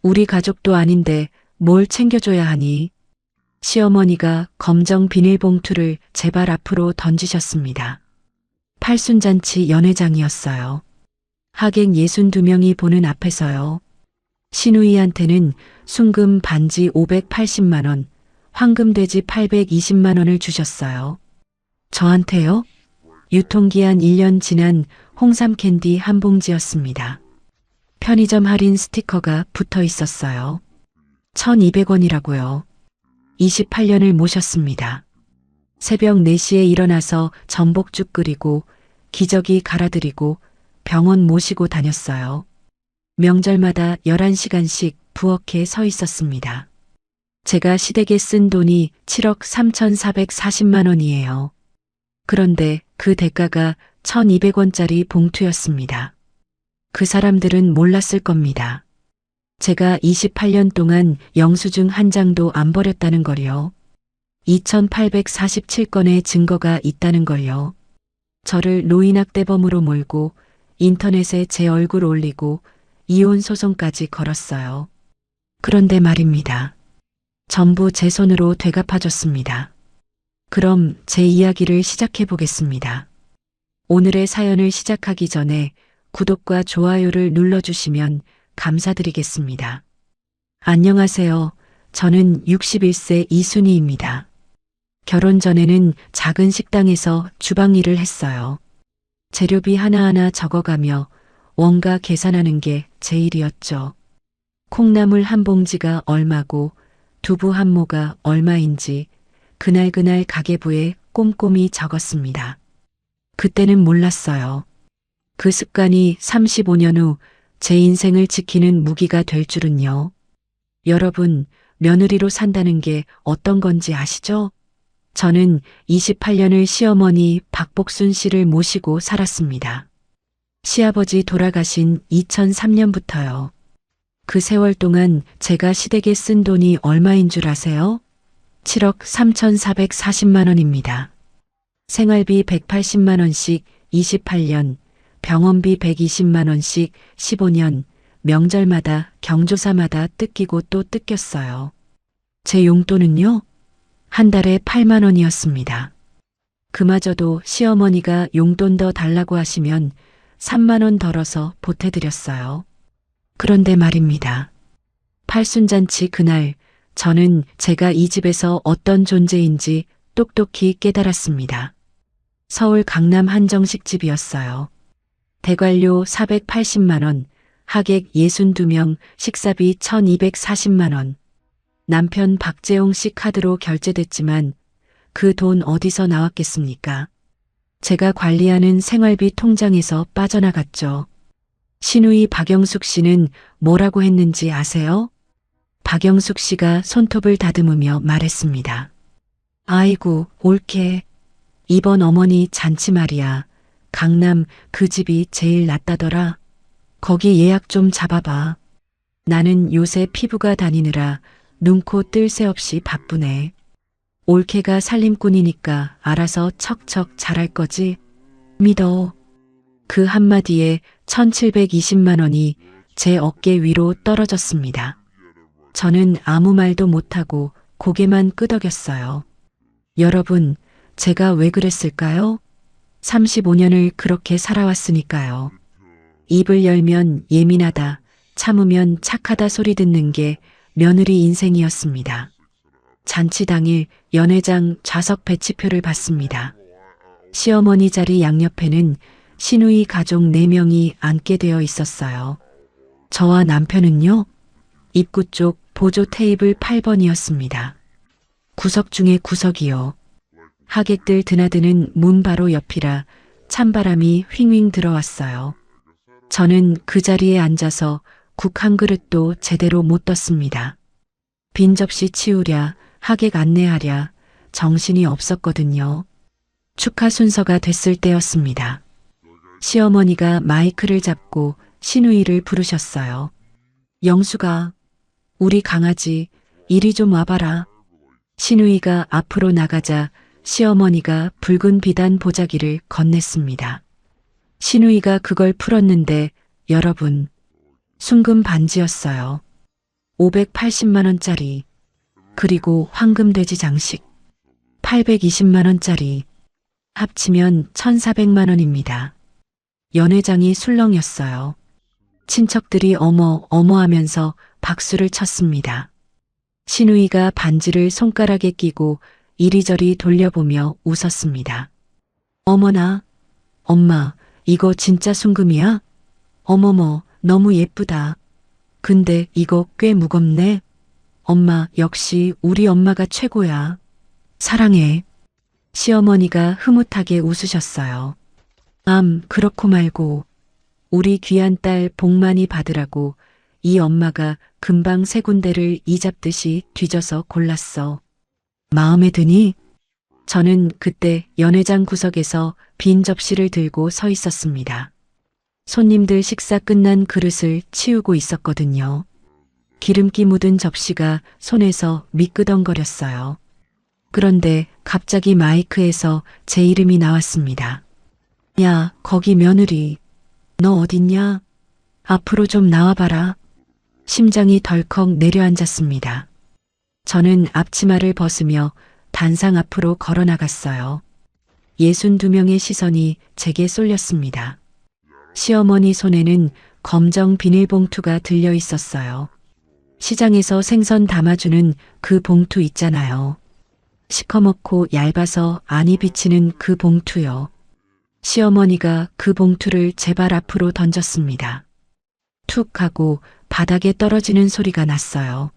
우리 가족도 아닌데 뭘 챙겨줘야 하니? 시어머니가 검정 비닐봉투를 제 발 앞으로 던지셨습니다. 팔순잔치 연회장이었어요. 하객 62명이 보는 앞에서요. 신우이한테는 순금 반지 580만 원, 황금돼지 820만 원을 주셨어요. 저한테요? 유통기한 1년 지난 홍삼 캔디 한 봉지였습니다. 편의점 할인 스티커가 붙어 있었어요. 1,200원이라고요. 28년을 모셨습니다. 새벽 4시에 일어나서 전복죽 끓이고 기저귀 갈아드리고 병원 모시고 다녔어요. 명절마다 11시간씩 부엌에 서 있었습니다. 제가 시댁에 쓴 돈이 7억 3,440만 원이에요. 그런데 그 대가가 1,200원짜리 봉투였습니다. 그 사람들은 몰랐을 겁니다. 제가 28년 동안 영수증 한 장도 안 버렸다는 걸요. 2,847건의 증거가 있다는 걸요. 저를 노인학대범으로 몰고 인터넷에 제 얼굴 올리고 이혼 소송까지 걸었어요. 그런데 말입니다. 전부 제 손으로 되갚아줬습니다. 그럼 제 이야기를 시작해 보겠습니다. 오늘의 사연을 시작하기 전에 구독과 좋아요를 눌러주시면 감사드리겠습니다. 안녕하세요. 저는 61세 이순희입니다. 결혼 전에는 작은 식당에서 주방 일을 했어요. 재료비 하나하나 적어가며 원가 계산하는 게 제 일이었죠. 콩나물 한 봉지가 얼마고 두부 한 모가 얼마인지 그날그날 가계부에 꼼꼼히 적었습니다. 그때는 몰랐어요. 그 습관이 35년 후 제 인생을 지키는 무기가 될 줄은요. 여러분, 며느리로 산다는 게 어떤 건지 아시죠? 저는 28년을 시어머니 박복순 씨를 모시고 살았습니다. 시아버지 돌아가신 2003년부터요. 그 세월 동안 제가 시댁에 쓴 돈이 얼마인 줄 아세요? 7억 3,440만 원입니다. 생활비 180만 원씩 28년, 병원비 120만 원씩 15년, 명절마다 경조사마다 뜯기고 또 뜯겼어요. 제 용돈은요? 한 달에 8만 원이었습니다. 그마저도 시어머니가 용돈 더 달라고 하시면 3만 원 덜어서 보태드렸어요. 그런데 말입니다. 팔순잔치 그날 저는 제가 이 집에서 어떤 존재인지 똑똑히 깨달았습니다. 서울 강남 한정식집이었어요. 대관료 480만 원, 하객 62명, 식사비 1,240만 원. 남편 박재홍 씨 카드로 결제됐지만 그 돈 어디서 나왔겠습니까? 제가 관리하는 생활비 통장에서 빠져나갔죠. 신우이 박영숙 씨는 뭐라고 했는지 아세요? 박영숙 씨가 손톱을 다듬으며 말했습니다. 아이고, 옳게. 이번 어머니 잔치 말이야. 강남 그 집이 제일 낫다더라. 거기 예약 좀 잡아봐. 나는 요새 피부가 다니느라 눈코 뜰 새 없이 바쁘네. 올케가 살림꾼이니까 알아서 척척 잘할 거지. 믿어. 그 한마디에 1,720만 원이 제 어깨 위로 떨어졌습니다. 저는 아무 말도 못하고 고개만 끄덕였어요. 여러분, 제가 왜 그랬을까요? 35년을 그렇게 살아왔으니까요. 입을 열면 예민하다, 참으면 착하다 소리 듣는 게 며느리 인생이었습니다. 잔치 당일 연회장 좌석 배치표를 받습니다. 시어머니 자리 양옆에는 시누이 가족 4명이 앉게 되어 있었어요. 저와 남편은요, 입구 쪽 보조 테이블 8번이었습니다. 구석 중에 구석이요. 하객들 드나드는 문 바로 옆이라 찬바람이 휘윙 들어왔어요. 저는 그 자리에 앉아서 국 한 그릇도 제대로 못 떴습니다. 빈 접시 치우랴, 하객 안내하랴 정신이 없었거든요. 축하 순서가 됐을 때였습니다. 시어머니가 마이크를 잡고 시누이를 부르셨어요. 영수가, 우리 강아지 이리 좀 와봐라. 시누이가 앞으로 나가자 시어머니가 붉은 비단 보자기를 건넸습니다. 시누이가 그걸 풀었는데 여러분, 순금 반지였어요. 580만 원짜리, 그리고 황금돼지 장식 820만 원짜리, 합치면 1,400만 원입니다. 연회장이 술렁였어요. 친척들이 어머 어머 하면서 박수를 쳤습니다. 시누이가 반지를 손가락에 끼고 이리저리 돌려보며 웃었습니다. 어머나, 엄마, 이거 진짜 순금이야? 어머머, 너무 예쁘다. 근데 이거 꽤 무겁네. 엄마, 역시 우리 엄마가 최고야. 사랑해. 시어머니가 흐뭇하게 웃으셨어요. 그렇고 말고 우리 귀한 딸 복 많이 받으라고 이 엄마가 금방 세 군데를 이잡듯이 뒤져서 골랐어. 마음에 드니? 저는 그때 연회장 구석에서 빈 접시를 들고 서 있었습니다. 손님들 식사 끝난 그릇을 치우고 있었거든요. 기름기 묻은 접시가 손에서 미끄덩거렸어요. 그런데 갑자기 마이크에서 제 이름이 나왔습니다. 야, 거기 며느리. 너 어딨냐? 앞으로 좀 나와봐라. 심장이 덜컥 내려앉았습니다. 저는 앞치마를 벗으며 단상 앞으로 걸어 나갔어요. 62명의 시선이 제게 쏠렸습니다. 시어머니 손에는 검정 비닐봉투가 들려 있었어요. 시장에서 생선 담아주는 그 봉투 있잖아요. 시커멓고 얇아서 안이 비치는 그 봉투요. 시어머니가 그 봉투를 제 발 앞으로 던졌습니다. 툭 하고 바닥에 떨어지는 소리가 났어요.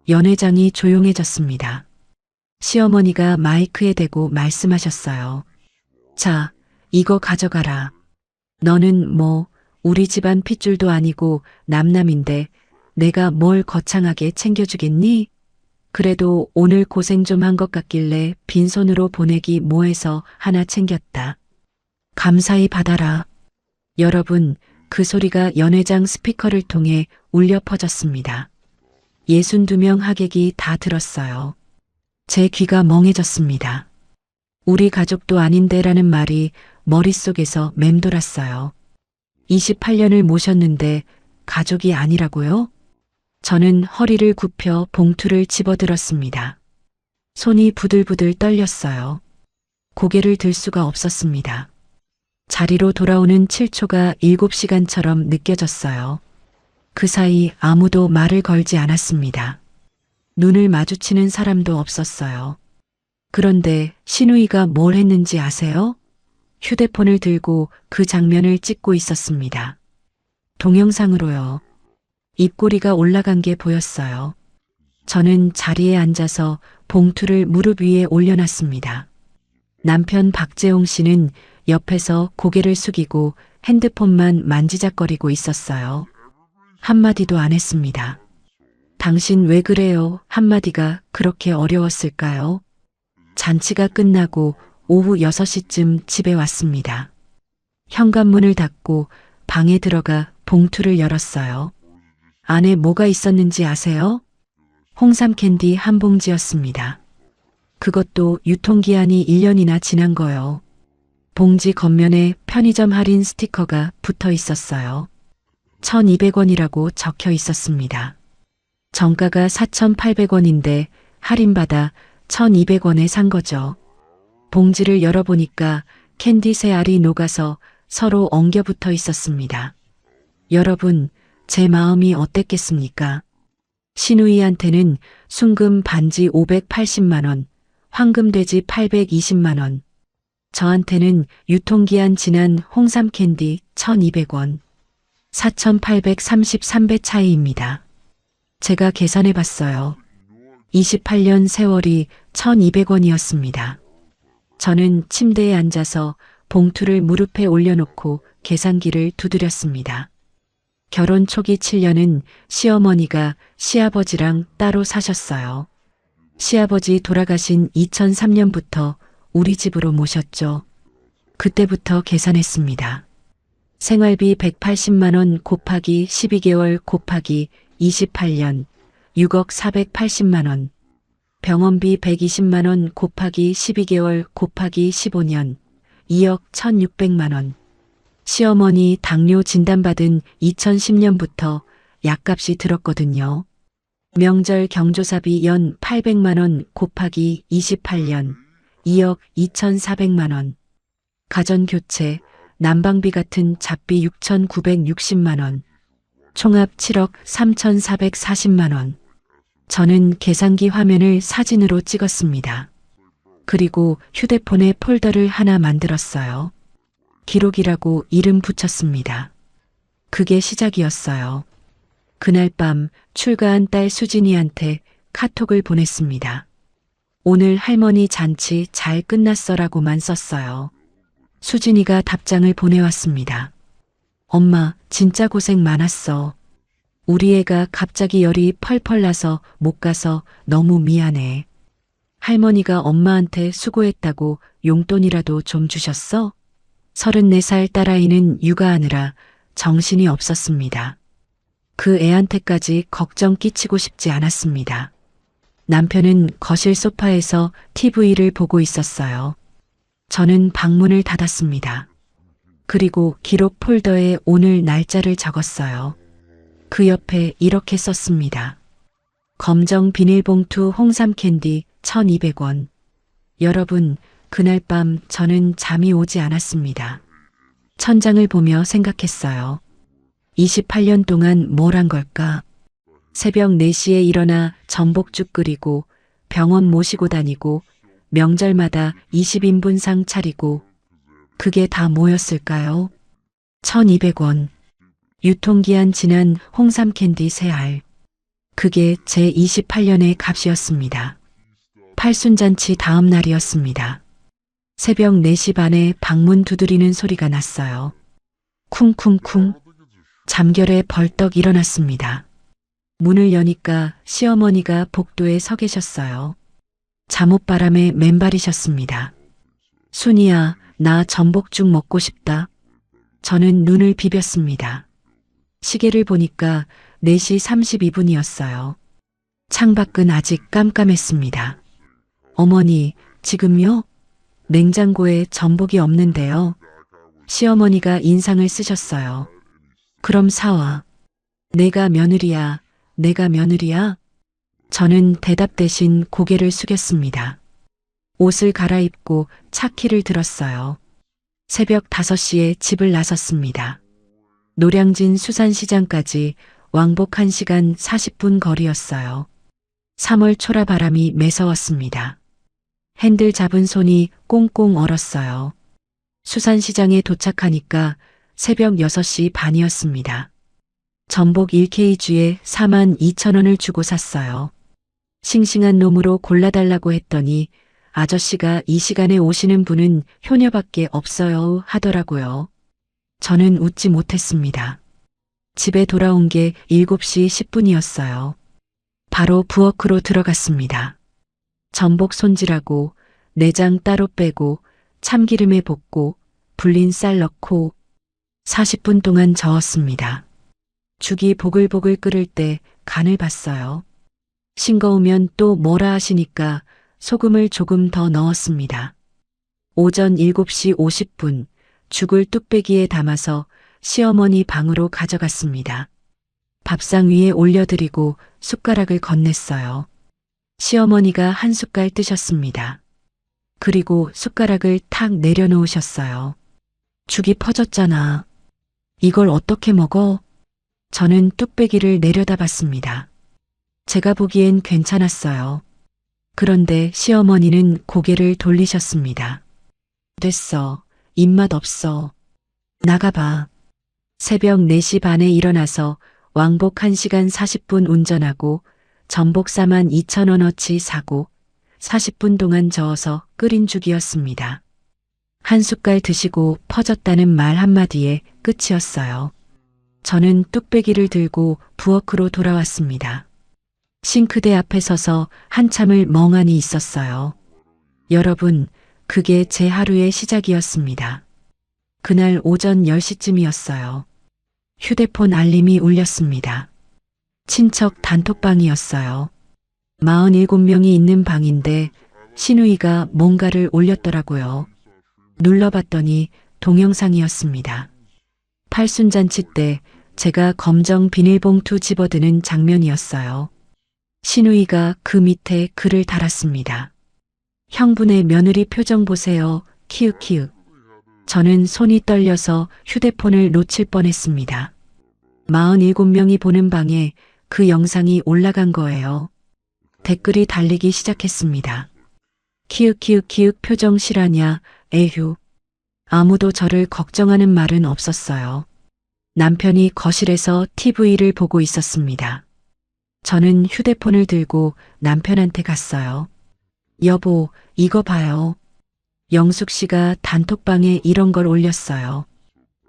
연회장이 조용해졌습니다. 시어머니가 마이크에 대고 말씀하셨어요. 자, 이거 가져가라. 너는 뭐 우리 집안 핏줄도 아니고 남남인데 내가 뭘 거창하게 챙겨주겠니? 그래도 오늘 고생 좀 한 것 같길래 빈손으로 보내기 뭐해서 하나 챙겼다. 감사히 받아라. 여러분, 그 소리가 연회장 스피커를 통해 울려 퍼졌습니다. 62명 하객이 다 들었어요. 제 귀가 멍해졌습니다. 우리 가족도 아닌데라는 말이 머릿속에서 맴돌았어요. 28년을 모셨는데 가족이 아니라고요? 저는 허리를 굽혀 봉투를 집어들었습니다. 손이 부들부들 떨렸어요. 고개를 들 수가 없었습니다. 자리로 돌아오는 7초가 7시간처럼 느껴졌어요. 그 사이 아무도 말을 걸지 않았습니다. 눈을 마주치는 사람도 없었어요. 그런데 시누이가 뭘 했는지 아세요? 휴대폰을 들고 그 장면을 찍고 있었습니다. 동영상으로요. 입꼬리가 올라간 게 보였어요. 저는 자리에 앉아서 봉투를 무릎 위에 올려놨습니다. 남편 박재홍 씨는 옆에서 고개를 숙이고 핸드폰만 만지작거리고 있었어요. 한마디도 안 했습니다. 당신 왜 그래요? 한마디가 그렇게 어려웠을까요? 잔치가 끝나고 오후 6시쯤 집에 왔습니다. 현관문을 닫고 방에 들어가 봉투를 열었어요. 안에 뭐가 있었는지 아세요? 홍삼 캔디 한 봉지였습니다. 그것도 유통기한이 1년이나 지난 거요. 봉지 겉면에 편의점 할인 스티커가 붙어 있었어요. 1,200원이라고 적혀 있었습니다. 정가가 4,800원인데 할인받아 1,200원에 산 거죠. 봉지를 열어보니까 캔디 세 알이 녹아서 서로 엉겨 붙어 있었습니다. 여러분, 제 마음이 어땠겠습니까? 시누이한테는 순금 반지 580만 원, 황금돼지 820만 원, 저한테는 유통기한 지난 홍삼 캔디 1,200원, 4,833배 차이입니다. 제가 계산해 봤어요. 28년 세월이 1,200원이었습니다. 저는 침대에 앉아서 봉투를 무릎에 올려놓고 계산기를 두드렸습니다. 결혼 초기 7년은 시어머니가 시아버지랑 따로 사셨어요. 시아버지 돌아가신 2003년부터 우리 집으로 모셨죠. 그때부터 계산했습니다. 생활비 180만 원 곱하기 12개월 곱하기 28년 6억 480만 원. 병원비 120만 원 곱하기 12개월 곱하기 15년 2억 1,600만 원. 시어머니 당뇨 진단받은 2010년부터 약값이 들었거든요. 명절 경조사비 연 800만 원 곱하기 28년 2억 2,400만 원. 가전교체, 난방비 같은 잡비 6,960만 원. 총합 7억 3,440만 원. 저는 계산기 화면을 사진으로 찍었습니다. 그리고 휴대폰에 폴더를 하나 만들었어요. 기록이라고 이름 붙였습니다. 그게 시작이었어요. 그날 밤 출가한 딸 수진이한테 카톡을 보냈습니다. 오늘 할머니 잔치 잘 끝났어라고만 썼어요. 수진이가 답장을 보내왔습니다. 엄마, 진짜 고생 많았어. 우리 애가 갑자기 열이 펄펄 나서 못 가서 너무 미안해. 할머니가 엄마한테 수고했다고 용돈이라도 좀 주셨어? 34살 딸아이는 육아하느라 정신이 없었습니다. 그 애한테까지 걱정 끼치고 싶지 않았습니다. 남편은 거실 소파에서 TV를 보고 있었어요. 저는 방문을 닫았습니다. 그리고 기록 폴더에 오늘 날짜를 적었어요. 그 옆에 이렇게 썼습니다. 검정 비닐봉투 홍삼 캔디 1,200원. 여러분, 그날 밤 저는 잠이 오지 않았습니다. 천장을 보며 생각했어요. 28년 동안 뭘 한 걸까? 새벽 4시에 일어나 전복죽 끓이고 병원 모시고 다니고 명절마다 20인분상 차리고 그게 다 뭐였을까요? 1,200원. 유통기한 지난 홍삼 캔디 3알. 그게 제 28년의 값이었습니다. 팔순잔치 다음 날이었습니다. 새벽 4시 반에 방문 두드리는 소리가 났어요. 쿵쿵쿵. 잠결에 벌떡 일어났습니다. 문을 여니까 시어머니가 복도에 서 계셨어요. 잠옷바람에 맨발이셨습니다. 순이야, 나 전복죽 먹고 싶다. 저는 눈을 비볐습니다. 시계를 보니까 4시 32분이었어요. 창밖은 아직 깜깜했습니다. 어머니, 지금요? 냉장고에 전복이 없는데요. 시어머니가 인상을 쓰셨어요. 그럼 사와. 내가 며느리야, 내가 며느리야? 저는 대답 대신 고개를 숙였습니다. 옷을 갈아입고 차키를 들었어요. 새벽 5시에 집을 나섰습니다. 노량진 수산시장까지 왕복 1시간 40분 거리였어요. 3월 초라 바람이 매서웠습니다. 핸들 잡은 손이 꽁꽁 얼었어요. 수산시장에 도착하니까 새벽 6시 반이었습니다. 전복 1kg에 42,000원을 주고 샀어요. 싱싱한 놈으로 골라달라고 했더니 아저씨가 이 시간에 오시는 분은 효녀밖에 없어요 하더라고요. 저는 웃지 못했습니다. 집에 돌아온 게 7시 10분이었어요. 바로 부엌으로 들어갔습니다. 전복 손질하고 내장 따로 빼고 참기름에 볶고 불린 쌀 넣고 40분 동안 저었습니다. 죽이 보글보글 끓을 때 간을 봤어요. 싱거우면 또 뭐라 하시니까 소금을 조금 더 넣었습니다. 오전 7시 50분 죽을 뚝배기에 담아서 시어머니 방으로 가져갔습니다. 밥상 위에 올려드리고 숟가락을 건넸어요. 시어머니가 한 숟갈 뜨셨습니다. 그리고 숟가락을 탁 내려놓으셨어요. 죽이 퍼졌잖아. 이걸 어떻게 먹어? 저는 뚝배기를 내려다봤습니다. 제가 보기엔 괜찮았어요. 그런데 시어머니는 고개를 돌리셨습니다. 됐어. 입맛 없어. 나가봐. 새벽 4시 반에 일어나서 왕복 1시간 40분 운전하고 전복 42,000원어치 사고 40분 동안 저어서 끓인 죽이었습니다. 한 숟갈 드시고 퍼졌다는 말 한마디에 끝이었어요. 저는 뚝배기를 들고 부엌으로 돌아왔습니다. 싱크대 앞에 서서 한참을 멍하니 있었어요. 여러분, 그게 제 하루의 시작이었습니다. 그날 오전 10시쯤이었어요. 휴대폰 알림이 울렸습니다. 친척 단톡방이었어요. 47명이 있는 방인데 신우이가 뭔가를 올렸더라고요. 눌러봤더니 동영상이었습니다. 팔순잔치 때 제가 검정 비닐봉투 집어드는 장면이었어요. 신우이가 그 밑에 글을 달았습니다. 형분의 며느리 표정 보세요. 키읔키읔. 저는 손이 떨려서 휴대폰을 놓칠 뻔했습니다. 47명이 보는 방에 그 영상이 올라간 거예요. 댓글이 달리기 시작했습니다. 키읔키읔키읔 표정 실화냐, 에휴. 아무도 저를 걱정하는 말은 없었어요. 남편이 거실에서 TV를 보고 있었습니다. 저는 휴대폰을 들고 남편한테 갔어요. 여보, 이거 봐요. 영숙 씨가 단톡방에 이런 걸 올렸어요.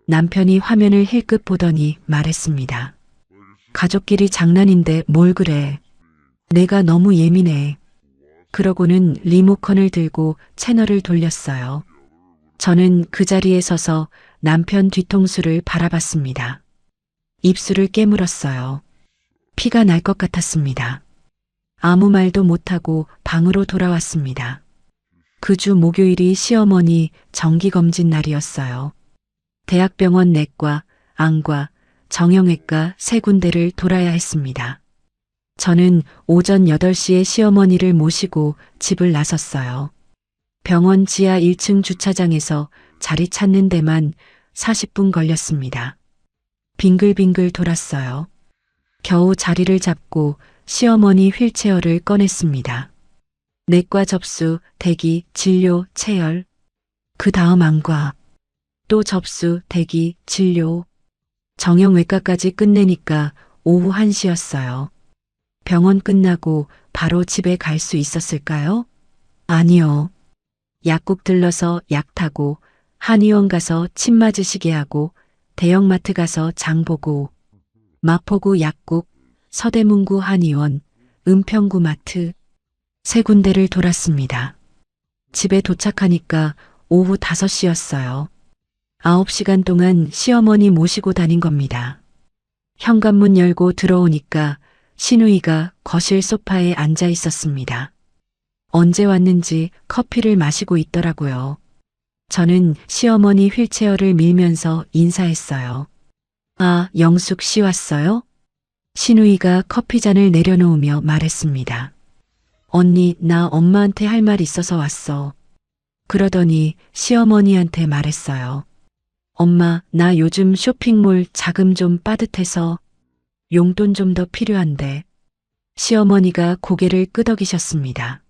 남편이 화면을 힐끗 보더니 말했습니다. 가족끼리 장난인데 뭘 그래. 내가 너무 예민해. 그러고는 리모컨을 들고 채널을 돌렸어요. 저는 그 자리에 서서 남편 뒤통수를 바라봤습니다. 입술을 깨물었어요. 피가 날 것 같았습니다. 아무 말도 못하고 방으로 돌아왔습니다. 그 주 목요일이 시어머니 정기검진 날이었어요. 대학병원 내과, 안과, 정형외과 3군데를 돌아야 했습니다. 저는 오전 8시에 시어머니를 모시고 집을 나섰어요. 병원 지하 1층 주차장에서 자리 찾는 데만 40분 걸렸습니다. 빙글빙글 돌았어요. 겨우 자리를 잡고 시어머니 휠체어를 꺼냈습니다. 내과 접수, 대기, 진료, 체열. 그 다음 안과. 또 접수, 대기, 진료. 정형외과까지 끝내니까 오후 1시였어요. 병원 끝나고 바로 집에 갈 수 있었을까요? 아니요. 약국 들러서 약 타고, 한의원 가서 침 맞으시게 하고, 대형마트 가서 장 보고, 마포구 약국, 서대문구 한의원, 은평구 마트, 3군데를 돌았습니다. 집에 도착하니까 오후 5시였어요. 9시간 동안 시어머니 모시고 다닌 겁니다. 현관문 열고 들어오니까 신우이가 거실 소파에 앉아 있었습니다. 언제 왔는지 커피를 마시고 있더라고요. 저는 시어머니 휠체어를 밀면서 인사했어요. 아, 영숙 씨 왔어요? 신우이가 커피잔을 내려놓으며 말했습니다. 언니, 나 엄마한테 할 말 있어서 왔어. 그러더니 시어머니한테 말했어요. 엄마, 나 요즘 쇼핑몰 자금 좀 빠듯해서 용돈 좀 더 필요한데. 시어머니가 고개를 끄덕이셨습니다.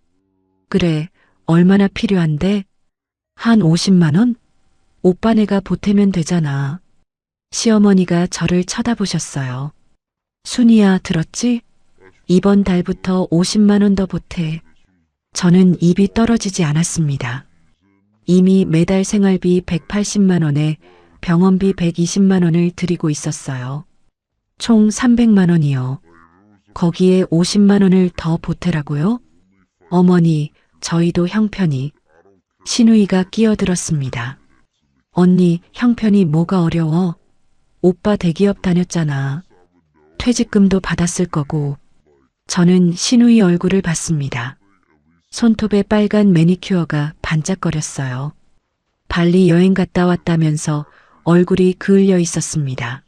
그래, 얼마나 필요한데? 한 50만 원? 오빠네가 보태면 되잖아. 시어머니가 저를 쳐다보셨어요. 순이야, 들었지? 이번 달부터 50만 원 더 보태. 저는 입이 떨어지지 않았습니다. 이미 매달 생활비 180만 원에 병원비 120만 원을 드리고 있었어요. 총 300만 원이요. 거기에 50만 원을 더 보태라고요? 어머니, 저희도 형편이. 신우이가 끼어들었습니다. 언니, 형편이 뭐가 어려워? 오빠 대기업 다녔잖아. 퇴직금도 받았을 거고. 저는 신우이 얼굴을 봤습니다. 손톱에 빨간 매니큐어가 반짝거렸어요. 발리 여행 갔다 왔다면서 얼굴이 그을려 있었습니다.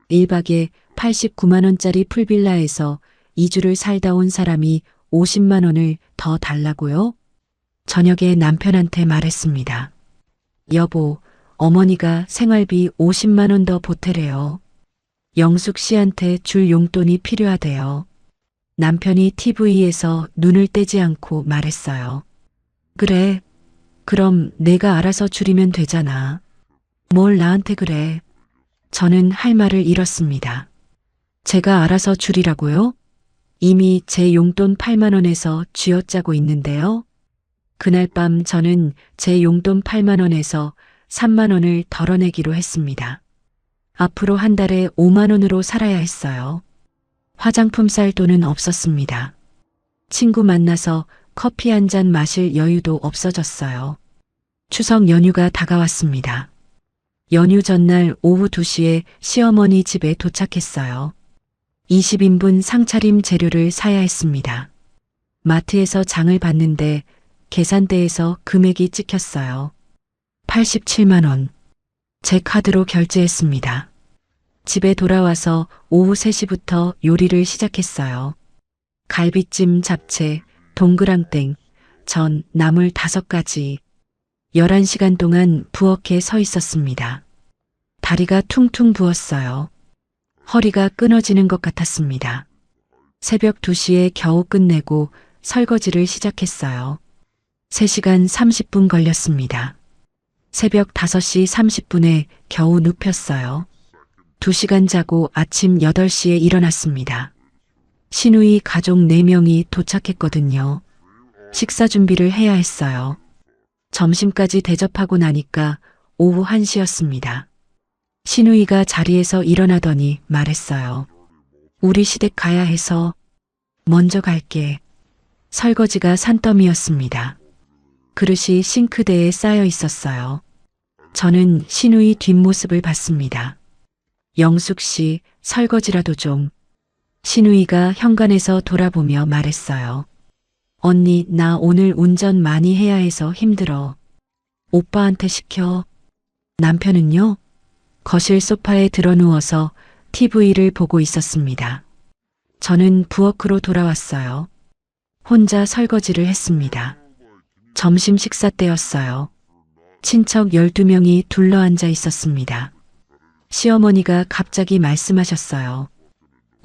1박에 89만 원짜리 풀빌라에서 2주를 살다 온 사람이 50만 원을 더 달라고요? 저녁에 남편한테 말했습니다. 여보, 어머니가 생활비 50만 원 더 보태래요. 영숙 씨한테 줄 용돈이 필요하대요. 남편이 TV에서 눈을 떼지 않고 말했어요. 그래, 그럼 내가 알아서 줄이면 되잖아. 뭘 나한테 그래. 저는 할 말을 잃었습니다. 제가 알아서 줄이라고요? 이미 제 용돈 8만 원에서 쥐어짜고 있는데요. 그날 밤 저는 제 용돈 8만 원에서 3만 원을 덜어내기로 했습니다. 앞으로 한 달에 5만 원으로 살아야 했어요. 화장품 살 돈은 없었습니다. 친구 만나서 커피 한 잔 마실 여유도 없어졌어요. 추석 연휴가 다가왔습니다. 연휴 전날 오후 2시에 시어머니 집에 도착했어요. 20인분 상차림 재료를 사야 했습니다. 마트에서 장을 봤는데 계산대에서 금액이 찍혔어요. 87만 원. 제 카드로 결제했습니다. 집에 돌아와서 오후 3시부터 요리를 시작했어요. 갈비찜, 잡채, 동그랑땡, 전, 나물 5가지. 11시간 동안 부엌에 서 있었습니다. 다리가 퉁퉁 부었어요. 허리가 끊어지는 것 같았습니다. 새벽 2시에 겨우 끝내고 설거지를 시작했어요. 3시간 30분 걸렸습니다. 새벽 5시 30분에 겨우 눕혔어요. 2시간 자고 아침 8시에 일어났습니다. 시누이 가족 4명이 도착했거든요. 식사 준비를 해야 했어요. 점심까지 대접하고 나니까 오후 1시였습니다. 시누이가 자리에서 일어나더니 말했어요. 우리 시댁 가야 해서 먼저 갈게. 설거지가 산더미였습니다. 그릇이 싱크대에 쌓여 있었어요. 저는 시누이 뒷모습을 봤습니다. 영숙 씨, 설거지라도 좀. 시누이가 현관에서 돌아보며 말했어요. 언니, 나 오늘 운전 많이 해야 해서 힘들어. 오빠한테 시켜. 남편은요? 거실 소파에 드러누워서 TV를 보고 있었습니다. 저는 부엌으로 돌아왔어요. 혼자 설거지를 했습니다. 점심 식사 때였어요. 친척 12명이 둘러앉아 있었습니다. 시어머니가 갑자기 말씀하셨어요.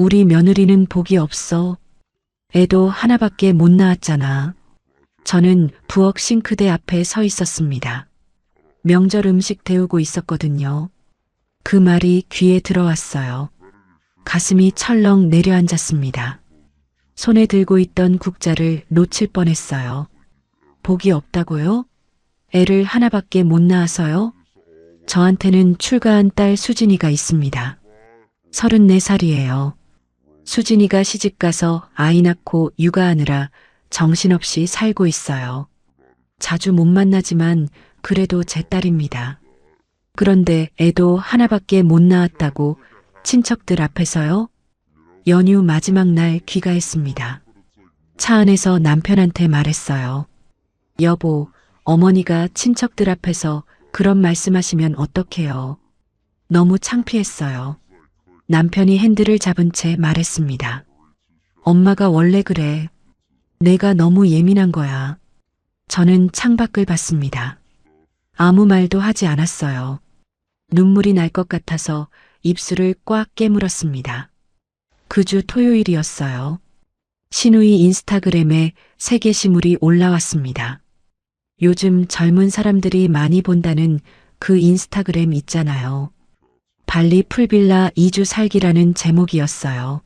우리 며느리는 복이 없어. 애도 하나밖에 못 낳았잖아. 저는 부엌 싱크대 앞에 서 있었습니다. 명절 음식 데우고 있었거든요. 그 말이 귀에 들어왔어요. 가슴이 철렁 내려앉았습니다. 손에 들고 있던 국자를 놓칠 뻔했어요. 복이 없다고요? 애를 하나밖에 못 낳아서요? 저한테는 출가한 딸 수진이가 있습니다. 34살이에요. 수진이가 시집가서 아이 낳고 육아하느라 정신없이 살고 있어요. 자주 못 만나지만 그래도 제 딸입니다. 그런데 애도 하나밖에 못 낳았다고 친척들 앞에서요? 연휴 마지막 날 귀가했습니다. 차 안에서 남편한테 말했어요. 여보, 어머니가 친척들 앞에서 그런 말씀하시면 어떡해요. 너무 창피했어요. 남편이 핸들을 잡은 채 말했습니다. 엄마가 원래 그래. 내가 너무 예민한 거야. 저는 창밖을 봤습니다. 아무 말도 하지 않았어요. 눈물이 날 것 같아서 입술을 꽉 깨물었습니다. 그 주 토요일이었어요. 시누이 인스타그램에 새 게시물이 올라왔습니다. 요즘 젊은 사람들이 많이 본다는 그 인스타그램 있잖아요. 발리 풀빌라 2주 살기라는 제목이었어요.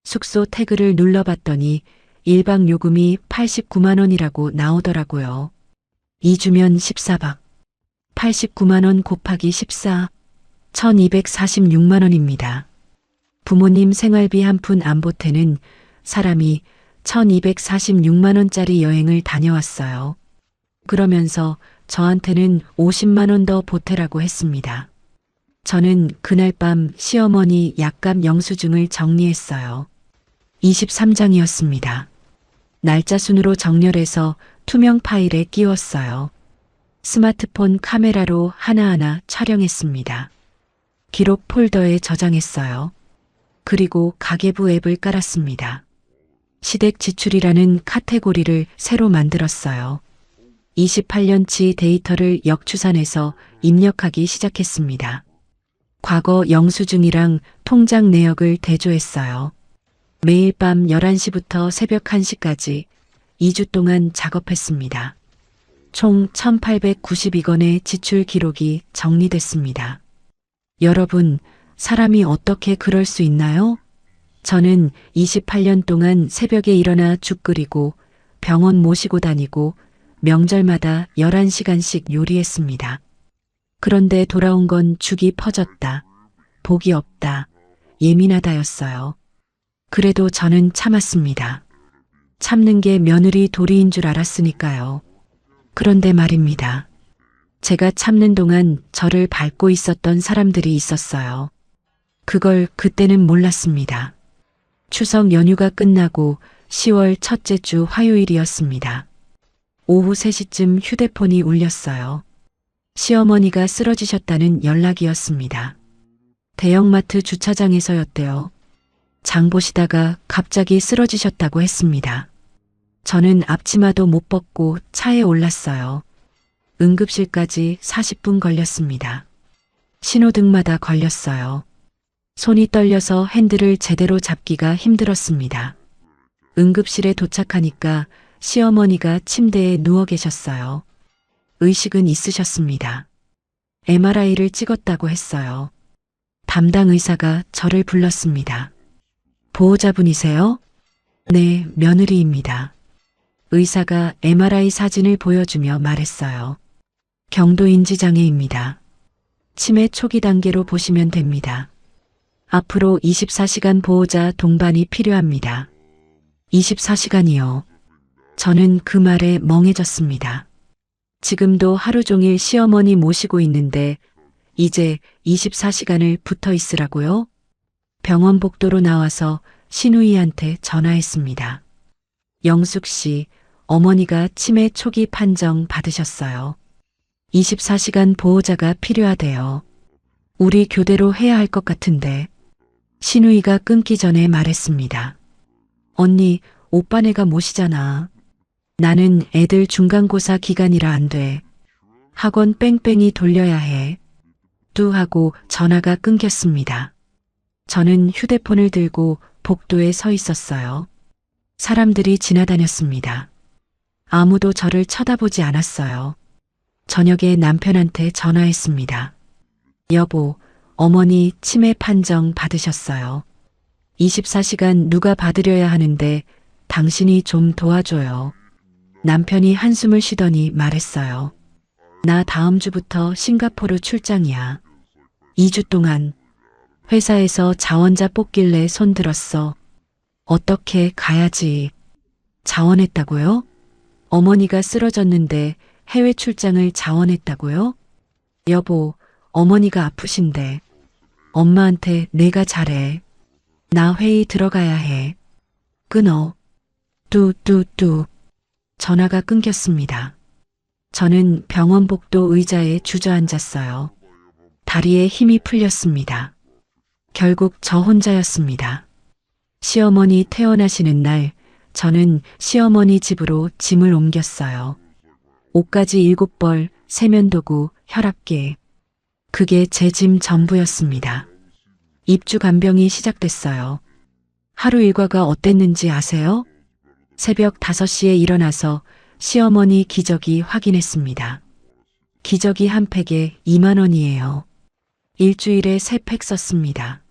숙소 태그를 눌러봤더니 1박 요금이 89만 원이라고 나오더라고요. 2주면 14박. 89만 원 곱하기 14. 1246만 원입니다. 부모님 생활비 한 푼 안 보태는 사람이 1246만 원짜리 여행을 다녀왔어요. 그러면서 저한테는 50만 원 더 보태라고 했습니다. 저는 그날 밤 시어머니 약값 영수증을 정리했어요. 23장이었습니다. 날짜 순으로 정렬해서 투명 파일에 끼웠어요. 스마트폰 카메라로 하나하나 촬영했습니다. 기록 폴더에 저장했어요. 그리고 가계부 앱을 깔았습니다. 시댁 지출이라는 카테고리를 새로 만들었어요. 28년치 데이터를 역추산해서 입력하기 시작했습니다. 과거 영수증이랑 통장 내역을 대조했어요. 매일 밤 11시부터 새벽 1시까지 2주 동안 작업했습니다. 총 1892건의 지출 기록이 정리됐습니다. 여러분, 사람이 어떻게 그럴 수 있나요? 저는 28년 동안 새벽에 일어나 죽 끓이고 병원 모시고 다니고 명절마다 11시간씩 요리했습니다. 그런데 돌아온 건 죽이 퍼졌다. 복이 없다. 예민하다였어요. 그래도 저는 참았습니다. 참는 게 며느리 도리인 줄 알았으니까요. 그런데 말입니다. 제가 참는 동안 저를 밟고 있었던 사람들이 있었어요. 그걸 그때는 몰랐습니다. 추석 연휴가 끝나고 10월 첫째 주 화요일이었습니다. 오후 3시쯤 휴대폰이 울렸어요. 시어머니가 쓰러지셨다는 연락이었습니다. 대형마트 주차장에서였대요. 장 보시다가 갑자기 쓰러지셨다고 했습니다. 저는 앞치마도 못 벗고 차에 올랐어요. 응급실까지 40분 걸렸습니다. 신호등마다 걸렸어요. 손이 떨려서 핸들을 제대로 잡기가 힘들었습니다. 응급실에 도착하니까 시어머니가 침대에 누워 계셨어요. 의식은 있으셨습니다. MRI를 찍었다고 했어요. 담당 의사가 저를 불렀습니다. 보호자분이세요? 네, 며느리입니다. 의사가 MRI 사진을 보여주며 말했어요. 경도인지장애입니다. 치매 초기 단계로 보시면 됩니다. 앞으로 24시간 보호자 동반이 필요합니다. 24시간이요. 저는 그 말에 멍해졌습니다. 지금도 하루 종일 시어머니 모시고 있는데 이제 24시간을 붙어 있으라고요? 병원 복도로 나와서 신우이한테 전화했습니다. 영숙 씨, 어머니가 치매 초기 판정 받으셨어요. 24시간 보호자가 필요하대요. 우리 교대로 해야 할 것 같은데. 신우이가 끊기 전에 말했습니다. 언니, 오빠네가 모시잖아. 나는 애들 중간고사 기간이라 안 돼. 학원 뺑뺑이 돌려야 해. 뚜 하고 전화가 끊겼습니다. 저는 휴대폰을 들고 복도에 서 있었어요. 사람들이 지나다녔습니다. 아무도 저를 쳐다보지 않았어요. 저녁에 남편한테 전화했습니다. 여보, 어머니 치매 판정 받으셨어요. 24시간 누가 받으려야 하는데 당신이 좀 도와줘요. 남편이 한숨을 쉬더니 말했어요. 나 다음 주부터 싱가포르 출장이야. 2주 동안 회사에서 자원자 뽑길래 손 들었어. 어떻게 가야지. 자원했다고요? 어머니가 쓰러졌는데 해외 출장을 자원했다고요? 여보, 어머니가 아프신데. 엄마한테 내가 잘해. 나 회의 들어가야 해. 끊어. 뚜뚜뚜. 전화가 끊겼습니다. 저는 병원 복도 의자에 주저앉았어요. 다리에 힘이 풀렸습니다. 결국 저 혼자였습니다. 시어머니 퇴원하시는 날 저는 시어머니 집으로 짐을 옮겼어요. 옷가지 7벌, 세면도구, 혈압계. 그게 제 짐 전부였습니다. 입주 간병이 시작됐어요. 하루 일과가 어땠는지 아세요? 새벽 5시에 일어나서 시어머니 기저귀 확인했습니다. 기저귀 한 팩에 2만 원이에요. 일주일에 3팩 썼습니다.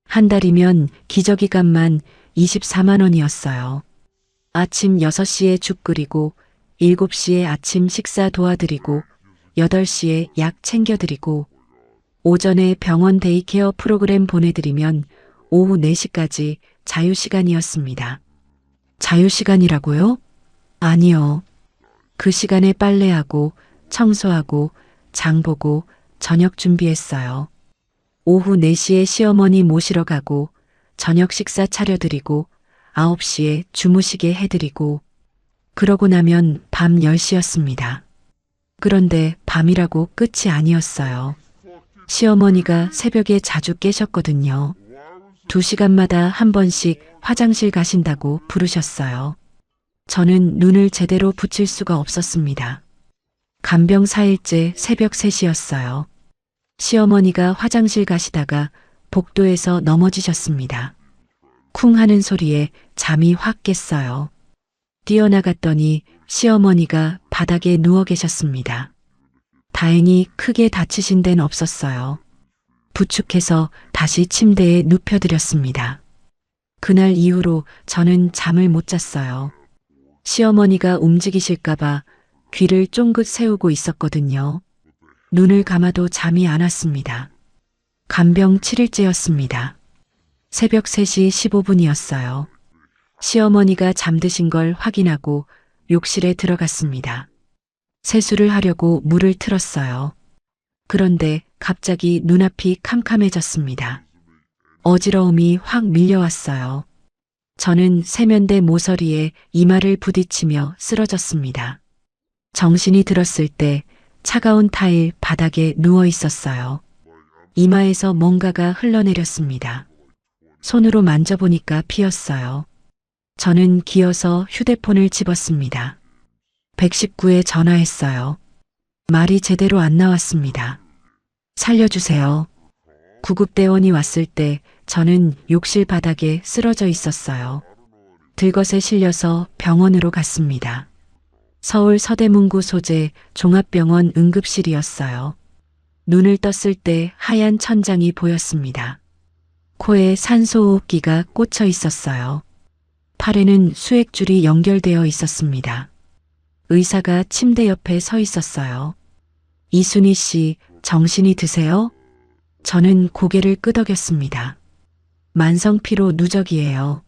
한 달이면 기저귀 값만 24만 원이었어요. 아침 6시에 죽 끓이고 7시에 아침 식사 도와드리고 8시에 약 챙겨드리고 오전에 병원 데이케어 프로그램 보내드리면 오후 4시까지 자유시간이었습니다. 자유시간이라고요? 아니요. 그 시간에 빨래하고 청소하고 장보고 저녁 준비했어요. 오후 4시에 시어머니 모시러 가고 저녁 식사 차려드리고 9시에 주무시게 해드리고 그러고 나면 밤 10시였습니다. 그런데 밤이라고 끝이 아니었어요. 시어머니가 새벽에 자주 깨셨거든요. 2시간마다 한 번씩 화장실 가신다고 부르셨어요. 저는 눈을 제대로 붙일 수가 없었습니다. 간병 4일째 새벽 3시였어요. 시어머니가 화장실 가시다가 복도에서 넘어지셨습니다. 쿵 하는 소리에 잠이 확 깼어요. 뛰어나갔더니 시어머니가 바닥에 누워 계셨습니다. 다행히 크게 다치신 데는 없었어요. 부축해서 다시 침대에 눕혀드렸습니다. 그날 이후로 저는 잠을 못 잤어요. 시어머니가 움직이실까봐 귀를 쫑긋 세우고 있었거든요. 눈을 감아도 잠이 안 왔습니다. 간병 7일째였습니다. 새벽 3시 15분이었어요. 시어머니가 잠드신 걸 확인하고 욕실에 들어갔습니다. 세수를 하려고 물을 틀었어요. 그런데 갑자기 눈앞이 캄캄해졌습니다. 어지러움이 확 밀려왔어요. 저는 세면대 모서리에 이마를 부딪히며 쓰러졌습니다. 정신이 들었을 때 차가운 타일 바닥에 누워 있었어요. 이마에서 뭔가가 흘러내렸습니다. 손으로 만져보니까 비었어요. 저는 기어서 휴대폰을 집었습니다. 119에 전화했어요. 말이 제대로 안 나왔습니다. 살려주세요. 구급대원이 왔을 때 저는 욕실 바닥에 쓰러져 있었어요. 들것에 실려서 병원으로 갔습니다. 서울 서대문구 소재 종합병원 응급실이었어요. 눈을 떴을 때 하얀 천장이 보였습니다. 코에 산소호흡기가 꽂혀 있었어요. 팔에는 수액줄이 연결되어 있었습니다. 의사가 침대 옆에 서 있었어요. 이순희 씨, 정신이 드세요? 저는 고개를 끄덕였습니다. 만성피로 누적이에요.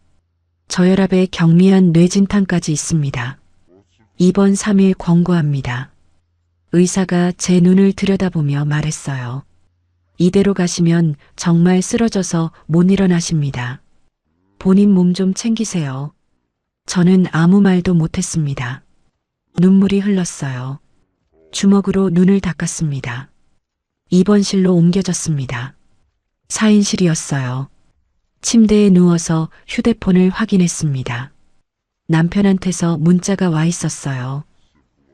저혈압에 경미한 뇌진탕까지 있습니다. 입원 3일 권고합니다. 의사가 제 눈을 들여다보며 말했어요. 이대로 가시면 정말 쓰러져서 못 일어나십니다. 본인 몸 좀 챙기세요. 저는 아무 말도 못했습니다. 눈물이 흘렀어요. 주먹으로 눈을 닦았습니다. 입원실로 옮겨졌습니다. 4인실이었어요. 침대에 누워서 휴대폰을 확인했습니다. 남편한테서 문자가 와 있었어요.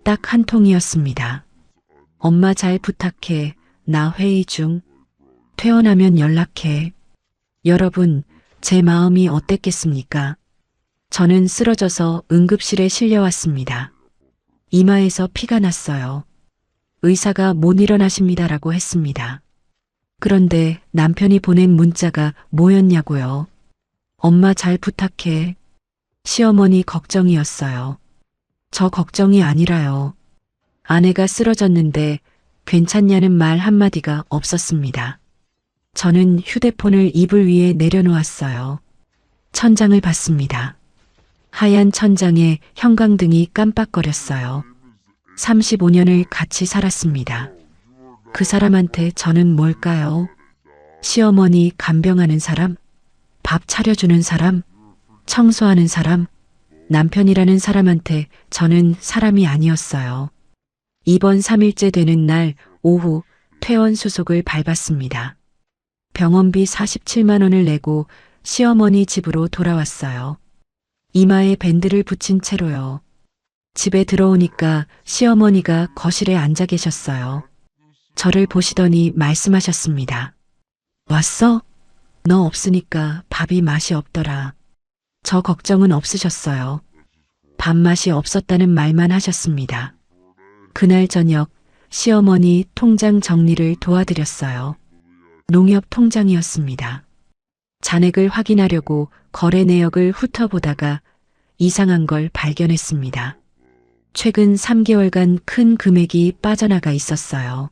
딱 한 통이었습니다. 엄마 잘 부탁해. 나 회의 중. 퇴원하면 연락해. 여러분, 제 마음이 어땠겠습니까? 저는 쓰러져서 응급실에 실려왔습니다. 이마에서 피가 났어요. 의사가 못 일어나십니다라고 했습니다. 그런데 남편이 보낸 문자가 뭐였냐고요. 엄마 잘 부탁해. 시어머니 걱정이었어요. 저 걱정이 아니라요. 아내가 쓰러졌는데 괜찮냐는 말 한마디가 없었습니다. 저는 휴대폰을 이불 위에 내려놓았어요. 천장을 봤습니다. 하얀 천장에 형광등이 깜빡거렸어요. 35년을 같이 살았습니다. 그 사람한테 저는 뭘까요? 시어머니 간병하는 사람? 밥 차려주는 사람? 청소하는 사람? 남편이라는 사람한테 저는 사람이 아니었어요. 입원 3일째 되는 날 오후 퇴원 수속을 밟았습니다. 병원비 47만 원을 내고 시어머니 집으로 돌아왔어요. 이마에 밴드를 붙인 채로요. 집에 들어오니까 시어머니가 거실에 앉아 계셨어요. 저를 보시더니 말씀하셨습니다. 왔어? 너 없으니까 밥이 맛이 없더라. 저 걱정은 없으셨어요. 밥맛이 없었다는 말만 하셨습니다. 그날 저녁 시어머니 통장 정리를 도와드렸어요. 농협 통장이었습니다. 잔액을 확인하려고 거래 내역을 훑어보다가 이상한 걸 발견했습니다. 최근 3개월간 큰 금액이 빠져나가 있었어요.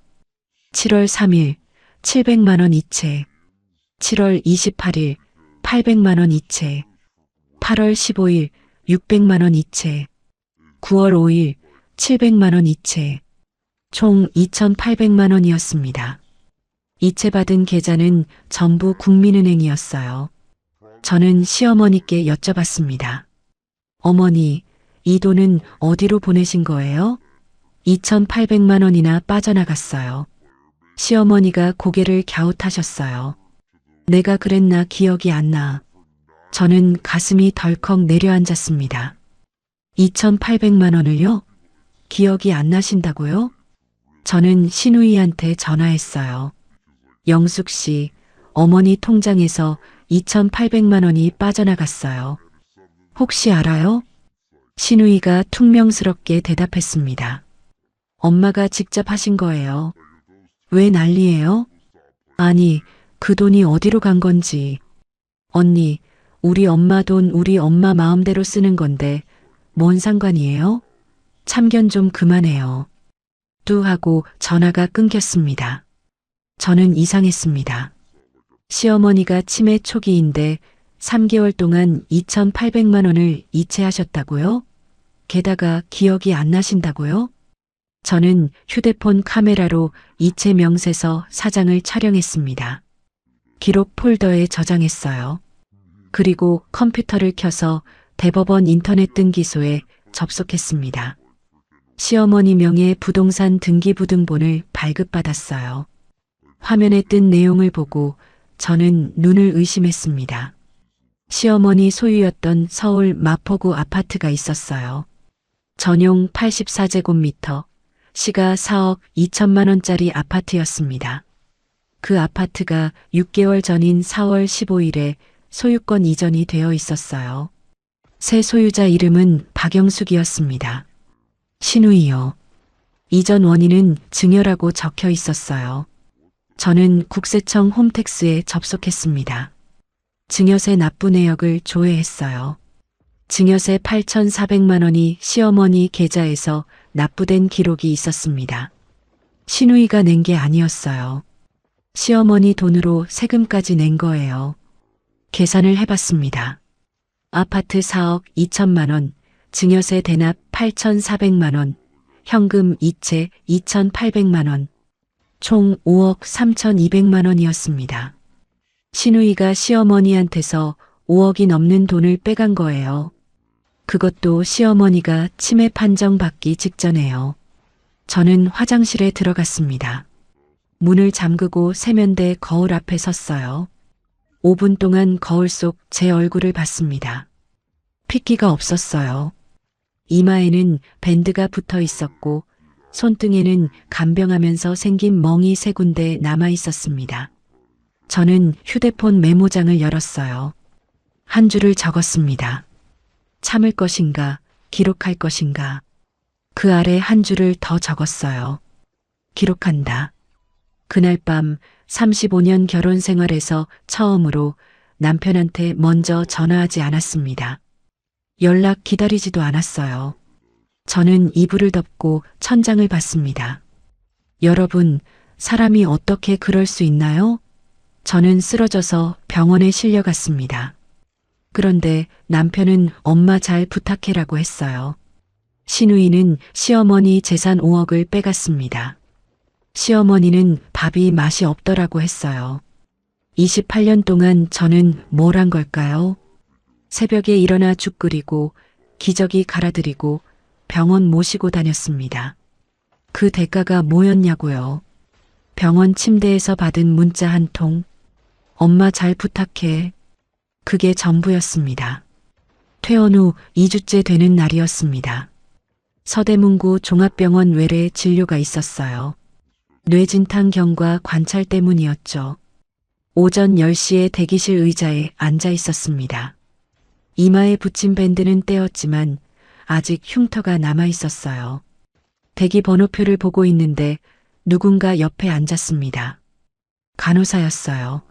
7월 3일 700만 원 이체, 7월 28일 800만 원 이체, 8월 15일 600만 원 이체, 9월 5일 700만 원 이체, 총 2,800만 원이었습니다. 이체받은 계좌는 전부 국민은행이었어요. 저는 시어머니께 여쭤봤습니다. 어머니, 이 돈은 어디로 보내신 거예요? 2,800만 원이나 빠져나갔어요. 시어머니가 고개를 갸웃하셨어요. 내가 그랬나 기억이 안 나. 저는 가슴이 덜컥 내려앉았습니다. 2,800만 원을요? 기억이 안 나신다고요? 저는 신우이한테 전화했어요. 영숙 씨, 어머니 통장에서 2,800만 원이 빠져나갔어요. 혹시 알아요? 신우이가 퉁명스럽게 대답했습니다. 엄마가 직접 하신 거예요. 왜 난리예요? 아니, 그 돈이 어디로 간 건지. 언니, 우리 엄마 돈 우리 엄마 마음대로 쓰는 건데 뭔 상관이에요? 참견 좀 그만해요. 뚜 하고 전화가 끊겼습니다. 저는 이상했습니다. 시어머니가 치매 초기인데 3개월 동안 2,800만 원을 이체하셨다고요? 게다가 기억이 안 나신다고요? 저는 휴대폰 카메라로 이체 명세서 사장을 촬영했습니다. 기록 폴더에 저장했어요. 그리고 컴퓨터를 켜서 대법원 인터넷 등기소에 접속했습니다. 시어머니 명의 부동산 등기부등본을 발급받았어요. 화면에 뜬 내용을 보고 저는 눈을 의심했습니다. 시어머니 소유였던 서울 마포구 아파트가 있었어요. 전용 84제곱미터, 시가 4억 2천만 원짜리 아파트였습니다. 그 아파트가 6개월 전인 4월 15일에 소유권 이전이 되어 있었어요. 새 소유자 이름은 박영숙이었습니다. 신우이요. 이전 원인은 증여라고 적혀 있었어요. 저는 국세청 홈택스에 접속했습니다. 증여세 납부 내역을 조회했어요. 증여세 8,400만 원이 시어머니 계좌에서 납부된 기록이 있었습니다. 신우이가 낸 게 아니었어요. 시어머니 돈으로 세금까지 낸 거예요. 계산을 해봤습니다. 아파트 4억 2천만 원, 증여세 대납 8,400만 원, 현금 이체 2,800만 원, 총 5억 3,200만 원이었습니다. 신우이가 시어머니한테서 5억이 넘는 돈을 빼간 거예요. 그것도 시어머니가 치매 판정 받기 직전에요. 저는 화장실에 들어갔습니다. 문을 잠그고 세면대 거울 앞에 섰어요. 5분 동안 거울 속 제 얼굴을 봤습니다. 핏기가 없었어요. 이마에는 밴드가 붙어 있었고 손등에는 간병하면서 생긴 멍이 3군데 남아 있었습니다. 저는 휴대폰 메모장을 열었어요. 한 줄을 적었습니다. 참을 것인가, 기록할 것인가. 그 아래 한 줄을 더 적었어요. 기록한다. 그날 밤 35년 결혼 생활에서 처음으로 남편한테 먼저 전화하지 않았습니다. 연락 기다리지도 않았어요. 저는 이불을 덮고 천장을 봤습니다. 여러분, 사람이 어떻게 그럴 수 있나요? 저는 쓰러져서 병원에 실려갔습니다. 그런데 남편은 엄마 잘 부탁해라고 했어요. 신우이는 시어머니 재산 5억을 빼갔습니다. 시어머니는 밥이 맛이 없더라고 했어요. 28년 동안 저는 뭘 한 걸까요? 새벽에 일어나 죽 끓이고 기저귀 갈아드리고 병원 모시고 다녔습니다. 그 대가가 뭐였냐고요? 병원 침대에서 받은 문자 한 통. 엄마 잘 부탁해. 그게 전부였습니다. 퇴원 후 2주째 되는 날이었습니다. 서대문구 종합병원 외래 진료가 있었어요. 뇌진탕 경과 관찰 때문이었죠. 오전 10시에 대기실 의자에 앉아 있었습니다. 이마에 붙인 밴드는 떼었지만 아직 흉터가 남아 있었어요. 대기 번호표를 보고 있는데 누군가 옆에 앉았습니다. 간호사였어요.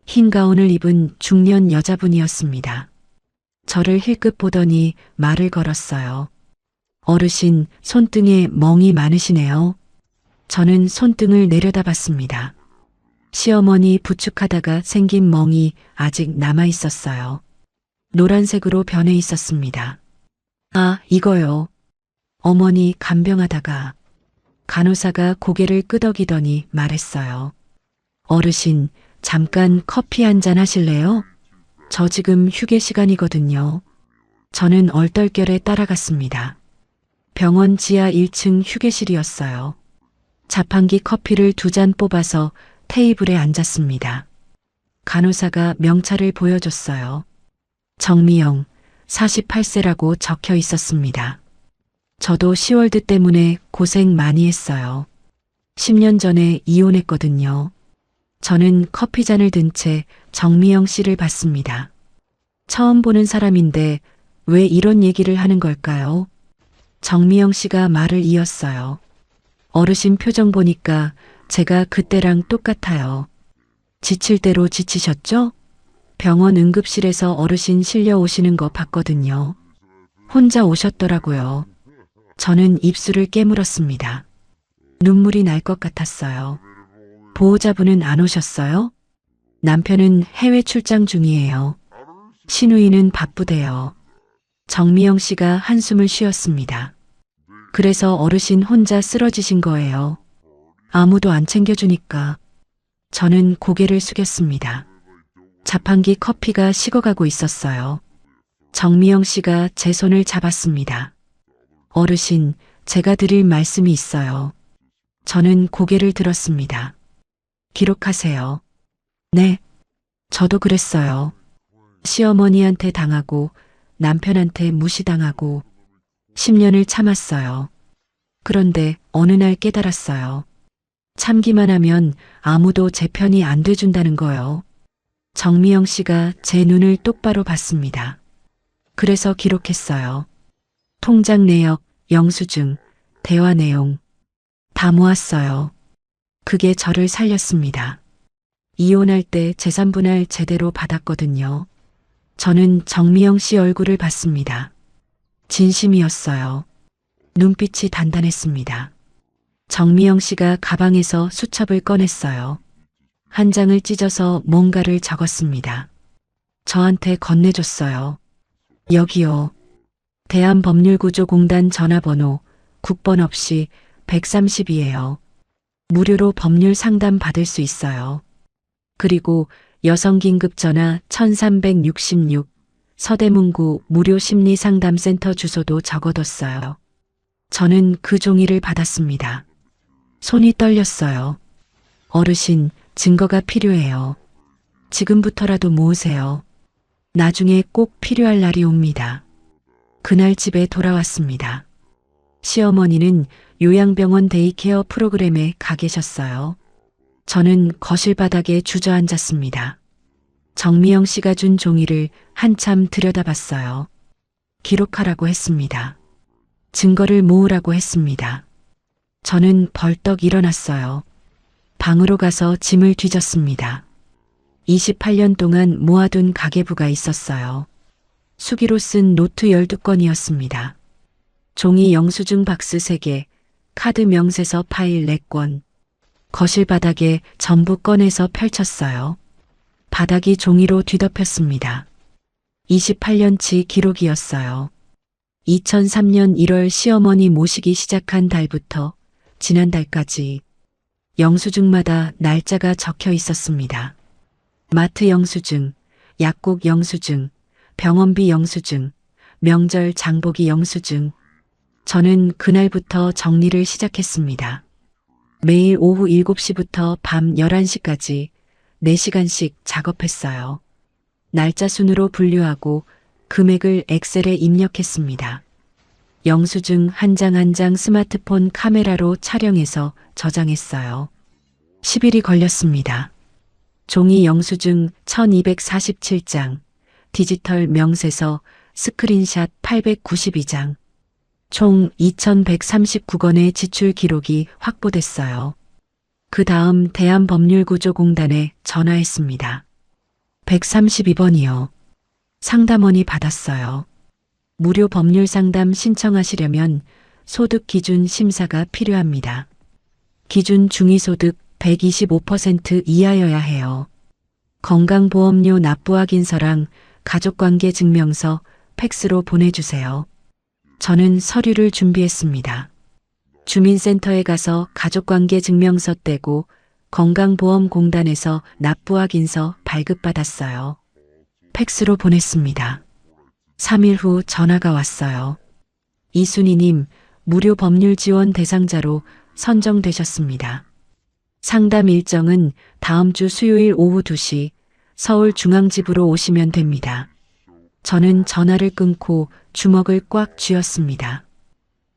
흰 가운을 입은 중년 여자분이었습니다. 저를 힐끗 보더니 말을 걸었어요. 어르신, 손등에 멍이 많으시네요. 저는 손등을 내려다봤습니다. 시어머니 부축하다가 생긴 멍이 아직 남아 있었어요. 노란색으로 변해 있었습니다. 아, 이거요. 어머니 간병하다가. 간호사가 고개를 끄덕이더니 말했어요. 어르신, 잠깐 커피 한 잔 하실래요? 저 지금 휴게 시간이거든요. 저는 얼떨결에 따라갔습니다. 병원 지하 1층 휴게실이었어요. 자판기 커피를 2잔 뽑아서 테이블에 앉았습니다. 간호사가 명찰을 보여줬어요. 정미영, 48세라고 적혀 있었습니다. 저도 시월드 때문에 고생 많이 했어요. 10년 전에 이혼했거든요. 저는 커피잔을 든 채 정미영 씨를 봤습니다. 처음 보는 사람인데 왜 이런 얘기를 하는 걸까요? 정미영 씨가 말을 이었어요. 어르신 표정 보니까 제가 그때랑 똑같아요. 지칠 대로 지치셨죠? 병원 응급실에서 어르신 실려 오시는 거 봤거든요. 혼자 오셨더라고요. 저는 입술을 깨물었습니다. 눈물이 날 것 같았어요. 보호자분은 안 오셨어요? 남편은 해외 출장 중이에요. 신우이는 바쁘대요. 정미영 씨가 한숨을 쉬었습니다. 그래서 어르신 혼자 쓰러지신 거예요. 아무도 안 챙겨주니까. 저는 고개를 숙였습니다. 자판기 커피가 식어가고 있었어요. 정미영 씨가 제 손을 잡았습니다. 어르신, 제가 드릴 말씀이 있어요. 저는 고개를 들었습니다. 기록하세요. 네, 저도 그랬어요. 시어머니한테 당하고 남편한테 무시당하고 10년을 참았어요. 그런데 어느 날 깨달았어요. 참기만 하면 아무도 제 편이 안 돼준다는 거요. 정미영 씨가 제 눈을 똑바로 봤습니다. 그래서 기록했어요. 통장 내역, 영수증, 대화 내용 다 모았어요. 그게 저를 살렸습니다. 이혼할 때 재산분할 제대로 받았거든요. 저는 정미영 씨 얼굴을 봤습니다. 진심이었어요. 눈빛이 단단했습니다. 정미영 씨가 가방에서 수첩을 꺼냈어요. 한 장을 찢어서 뭔가를 적었습니다. 저한테 건네줬어요. 여기요. 대한법률구조공단 전화번호 국번 없이 130이에요. 무료로 법률 상담 받을 수 있어요. 그리고 여성긴급전화 1366 서대문구 무료심리상담센터 주소도 적어뒀어요. 저는 그 종이를 받았습니다. 손이 떨렸어요. 어르신, 증거가 필요해요. 지금부터라도 모으세요. 나중에 꼭 필요할 날이 옵니다. 그날 집에 돌아왔습니다. 시어머니는 요양병원 데이케어 프로그램에 가 계셨어요. 저는 거실 바닥에 주저앉았습니다. 정미영 씨가 준 종이를 한참 들여다봤어요. 기록하라고 했습니다. 증거를 모으라고 했습니다. 저는 벌떡 일어났어요. 방으로 가서 짐을 뒤졌습니다. 28년 동안 모아둔 가계부가 있었어요. 수기로 쓴 노트 12건이었습니다. 종이 영수증 박스 3개, 카드 명세서 파일 4권. 거실 바닥에 전부 꺼내서 펼쳤어요. 바닥이 종이로 뒤덮였습니다. 28년치 기록이었어요. 2003년 1월 시어머니 모시기 시작한 달부터 지난달까지 영수증마다 날짜가 적혀 있었습니다. 마트 영수증, 약국 영수증, 병원비 영수증, 명절 장보기 영수증. 저는 그날부터 정리를 시작했습니다. 매일 오후 7시부터 밤 11시까지 4시간씩 작업했어요. 날짜 순으로 분류하고 금액을 엑셀에 입력했습니다. 영수증 한 장 한 장 스마트폰 카메라로 촬영해서 저장했어요. 10일이 걸렸습니다. 종이 영수증 1247장, 디지털 명세서 스크린샷 892장, 총 2139건의 지출 기록이 확보됐어요. 그 다음 대한법률구조공단에 전화했습니다. 132번이요. 상담원이 받았어요. 무료 법률 상담 신청하시려면 소득 기준 심사가 필요합니다. 기준 중위소득 125% 이하여야 해요. 건강보험료 납부 확인서랑 가족관계 증명서 팩스로 보내주세요. 저는 서류를 준비했습니다. 주민센터에 가서 가족관계 증명서 떼고 건강보험공단에서 납부 확인서 발급받았어요. 팩스로 보냈습니다. 3일 후 전화가 왔어요. 이순희님, 무료 법률 지원 대상자로 선정되셨습니다. 상담 일정은 다음 주 수요일 오후 2시 서울중앙지부로 오시면 됩니다. 저는 전화를 끊고 주먹을 꽉 쥐었습니다.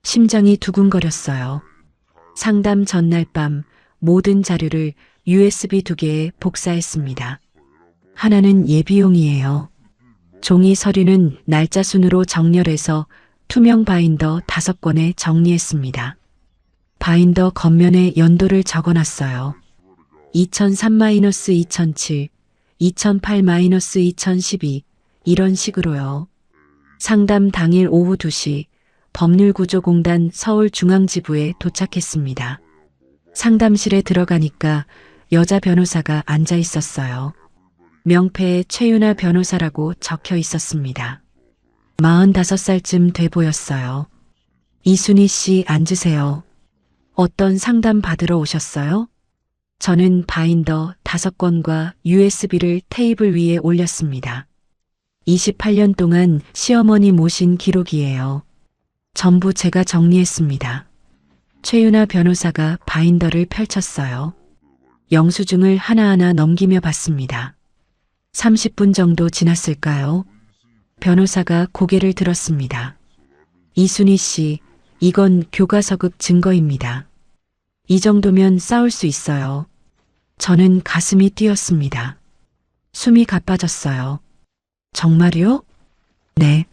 심장이 두근거렸어요. 상담 전날 밤 모든 자료를 USB 2개에 복사했습니다. 하나는 예비용이에요. 종이 서류는 날짜 순으로 정렬해서 투명 바인더 5권에 정리했습니다. 바인더 겉면에 연도를 적어놨어요. 2003-2007, 2008-2012 이런 식으로요. 상담 당일 오후 2시 법률구조공단 서울중앙지부에 도착했습니다. 상담실에 들어가니까 여자 변호사가 앉아 있었어요. 명패에 최윤아 변호사라고 적혀 있었습니다. 45살쯤 돼 보였어요. 이순희 씨 앉으세요. 어떤 상담 받으러 오셨어요? 저는 바인더 5권과 USB를 테이블 위에 올렸습니다. 28년 동안 시어머니 모신 기록이에요. 전부 제가 정리했습니다. 최윤아 변호사가 바인더를 펼쳤어요. 영수증을 하나하나 넘기며 봤습니다. 30분 정도 지났을까요? 변호사가 고개를 들었습니다. 이순희 씨, 이건 교과서급 증거입니다. 이 정도면 싸울 수 있어요. 저는 가슴이 뛰었습니다. 숨이 가빠졌어요. 정말요? 네.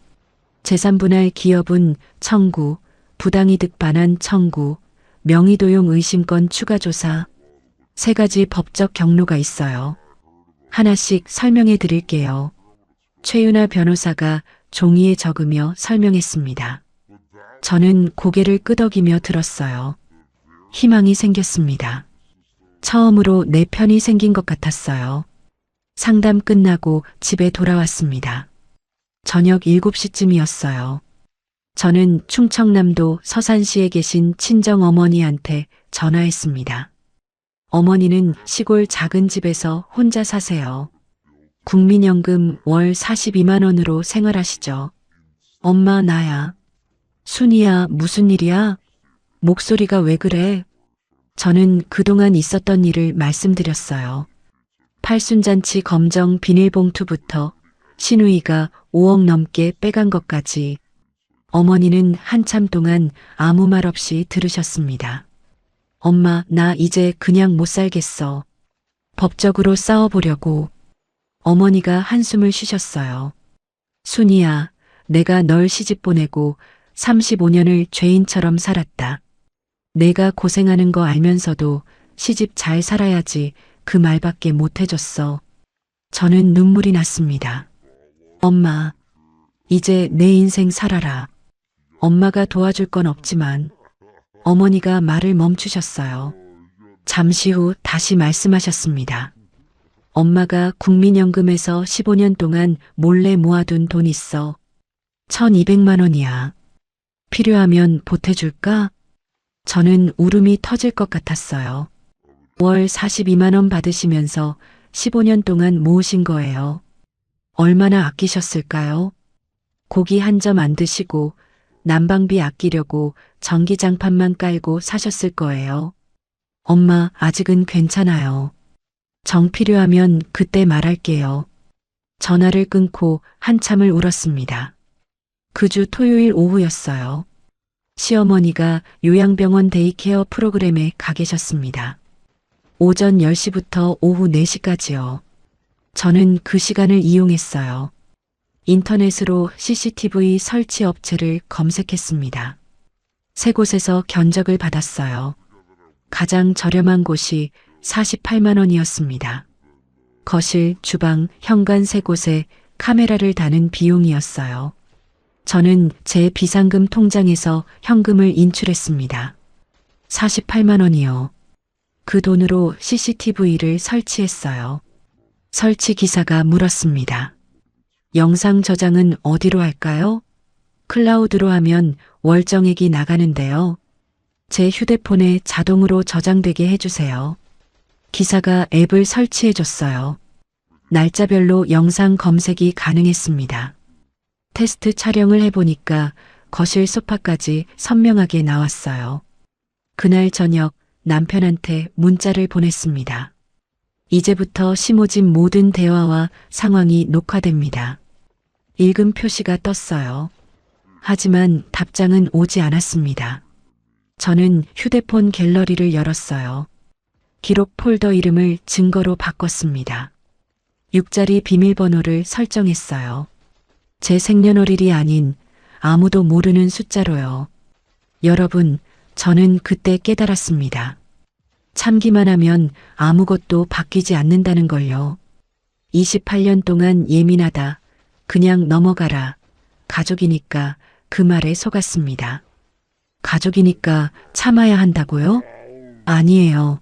재산분할 기여분 청구, 부당이득 반환 청구, 명의도용 의심건 추가 조사, 3가지 법적 경로가 있어요. 하나씩 설명해 드릴게요. 최윤아 변호사가 종이에 적으며 설명했습니다. 저는 고개를 끄덕이며 들었어요. 희망이 생겼습니다. 처음으로 내 편이 생긴 것 같았어요. 상담 끝나고 집에 돌아왔습니다. 저녁 7시쯤이었어요. 저는 충청남도 서산시에 계신 친정어머니한테 전화했습니다. 어머니는 시골 작은 집에서 혼자 사세요. 국민연금 월 42만 원으로 생활하시죠. 엄마, 나야. 순이야, 무슨 일이야? 목소리가 왜 그래? 저는 그동안 있었던 일을 말씀드렸어요. 팔순잔치 검정 비닐봉투부터 시누이가 5억 넘게 빼간 것까지. 어머니는 한참 동안 아무 말 없이 들으셨습니다. 엄마, 나 이제 그냥 못 살겠어. 법적으로 싸워보려고. 어머니가 한숨을 쉬셨어요. 순이야, 내가 널 시집 보내고 35년을 죄인처럼 살았다. 내가 고생하는 거 알면서도 시집 잘 살아야지 그 말밖에 못 해줬어. 저는 눈물이 났습니다. 엄마, 이제 내 인생 살아라. 엄마가 도와줄 건 없지만. 어머니가 말을 멈추셨어요. 잠시 후 다시 말씀하셨습니다. 엄마가 국민연금에서 15년 동안 몰래 모아둔 돈 있어. 1200만 원이야. 필요하면 보태줄까? 저는 울음이 터질 것 같았어요. 월 42만 원 받으시면서 15년 동안 모으신 거예요. 얼마나 아끼셨을까요? 고기 한 점 안 드시고 난방비 아끼려고 전기장판만 깔고 사셨을 거예요. 엄마, 아직은 괜찮아요. 정 필요하면 그때 말할게요. 전화를 끊고 한참을 울었습니다. 그 주 토요일 오후였어요. 시어머니가 요양병원 데이케어 프로그램에 가 계셨습니다. 오전 10시부터 오후 4시까지요. 저는 그 시간을 이용했어요. 인터넷으로 CCTV 설치 업체를 검색했습니다. 3곳에서 견적을 받았어요. 가장 저렴한 곳이 48만 원이었습니다. 거실, 주방, 현관 3곳에 카메라를 다는 비용이었어요. 저는 제 비상금 통장에서 현금을 인출했습니다. 48만 원이요. 그 돈으로 CCTV를 설치했어요. 설치 기사가 물었습니다. 영상 저장은 어디로 할까요? 클라우드로 하면 월정액이 나가는데요. 제 휴대폰에 자동으로 저장되게 해주세요. 기사가 앱을 설치해줬어요. 날짜별로 영상 검색이 가능했습니다. 테스트 촬영을 해보니까 거실 소파까지 선명하게 나왔어요. 그날 저녁 남편한테 문자를 보냈습니다. 이제부터 심오진 모든 대화와 상황이 녹화됩니다. 읽음 표시가 떴어요. 하지만 답장은 오지 않았습니다. 저는 휴대폰 갤러리를 열었어요. 기록 폴더 이름을 증거로 바꿨습니다. 6자리 비밀번호를 설정했어요. 제 생년월일이 아닌 아무도 모르는 숫자로요. 여러분, 저는 그때 깨달았습니다. 참기만 하면 아무것도 바뀌지 않는다는 걸요. 28년 동안 예민하다. 그냥 넘어가라. 가족이니까 그 말에 속았습니다. 가족이니까 참아야 한다고요? 아니에요.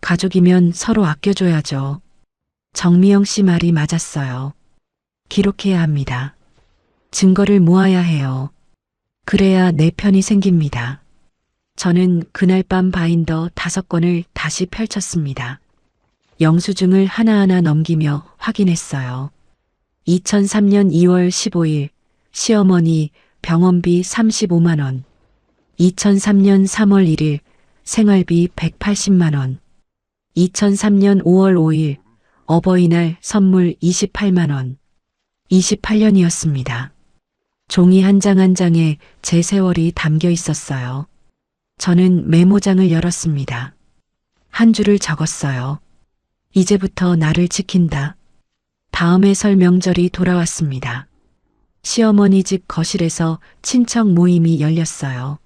가족이면 서로 아껴줘야죠. 정미영 씨 말이 맞았어요. 기록해야 합니다. 증거를 모아야 해요. 그래야 내 편이 생깁니다. 저는 그날 밤 바인더 5권을 다시 펼쳤습니다. 영수증을 하나하나 넘기며 확인했어요. 2003년 2월 15일 시어머니 병원비 35만 원. 2003년 3월 1일 생활비 180만 원. 2003년 5월 5일 어버이날 선물 28만 원. 28년이었습니다. 종이 한 장 한 장에 제 세월이 담겨 있었어요. 저는 메모장을 열었습니다. 한 줄을 적었어요. 이제부터 나를 지킨다. 다음에 설 명절이 돌아왔습니다. 시어머니 집 거실에서 친척 모임이 열렸어요.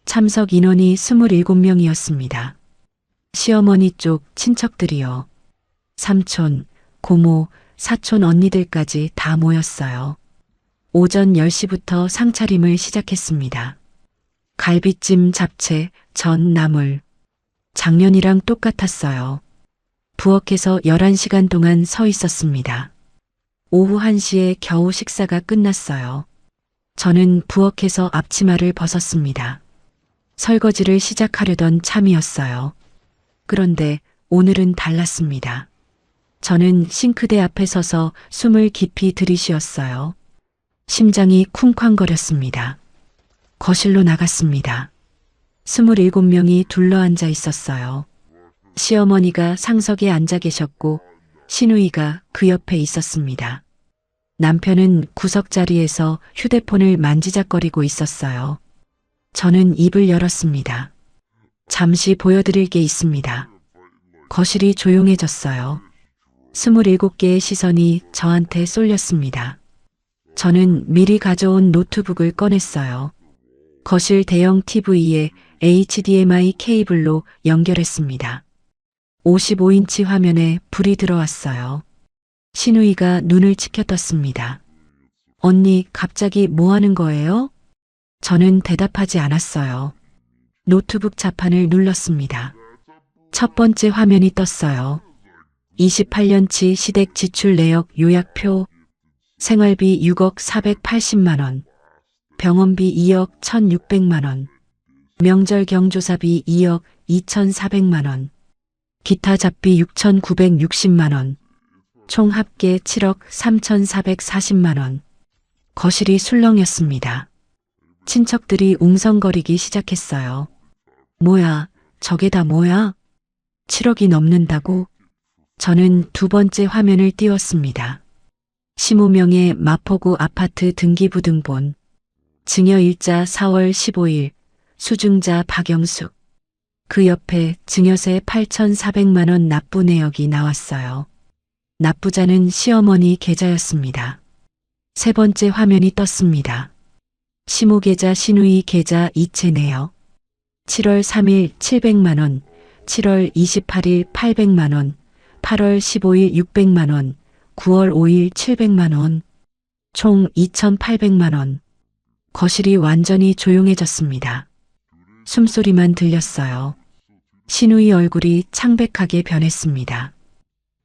참석 인원이 27명이었습니다. 시어머니 쪽 친척들이요. 삼촌, 고모, 사촌 언니들까지 다 모였어요. 오전 10시부터 상차림을 시작했습니다. 갈비찜, 잡채, 전, 나물. 작년이랑 똑같았어요. 부엌에서 11시간 동안 서 있었습니다. 오후 1시에 겨우 식사가 끝났어요. 저는 부엌에서 앞치마를 벗었습니다. 설거지를 시작하려던 참이었어요. 그런데 오늘은 달랐습니다. 저는 싱크대 앞에 서서 숨을 깊이 들이쉬었어요. 심장이 쿵쾅거렸습니다. 거실로 나갔습니다. 27명이 둘러앉아 있었어요. 시어머니가 상석에 앉아 계셨고 시누이가 그 옆에 있었습니다. 남편은 구석 자리에서 휴대폰을 만지작거리고 있었어요. 저는 입을 열었습니다. 잠시 보여드릴 게 있습니다. 거실이 조용해졌어요. 27개의 시선이 저한테 쏠렸습니다. 저는 미리 가져온 노트북을 꺼냈어요. 거실 대형 TV에 HDMI 케이블로 연결했습니다. 55인치 화면에 불이 들어왔어요. 시누이가 눈을 치켜떴습니다. 언니, 갑자기 뭐 하는 거예요? 저는 대답하지 않았어요. 노트북 자판을 눌렀습니다. 첫 번째 화면이 떴어요. 28년치 시댁 지출 내역 요약표. 생활비 6억 480만 원. 병원비 2억 1,600만 원. 명절 경조사비 2억 2,400만 원. 기타 잡비 6,960만 원. 총 합계 7억 3,440만 원. 거실이 술렁였습니다. 친척들이 웅성거리기 시작했어요. 뭐야, 저게 다 뭐야? 7억이 넘는다고? 저는 두 번째 화면을 띄웠습니다. 15명의 마포구 아파트 등기부등본. 증여일자 4월 15일, 수증자 박영숙. 그 옆에 증여세 8,400만 원 납부 내역이 나왔어요. 납부자는 시어머니 계좌였습니다. 세 번째 화면이 떴습니다. 시모 계좌, 시누이 계좌 이체 내역. 7월 3일 700만 원, 7월 28일 800만 원, 8월 15일 600만 원, 9월 5일 700만 원, 총 2,800만 원. 거실이 완전히 조용해졌습니다. 숨소리만 들렸어요. 시누이 얼굴이 창백하게 변했습니다.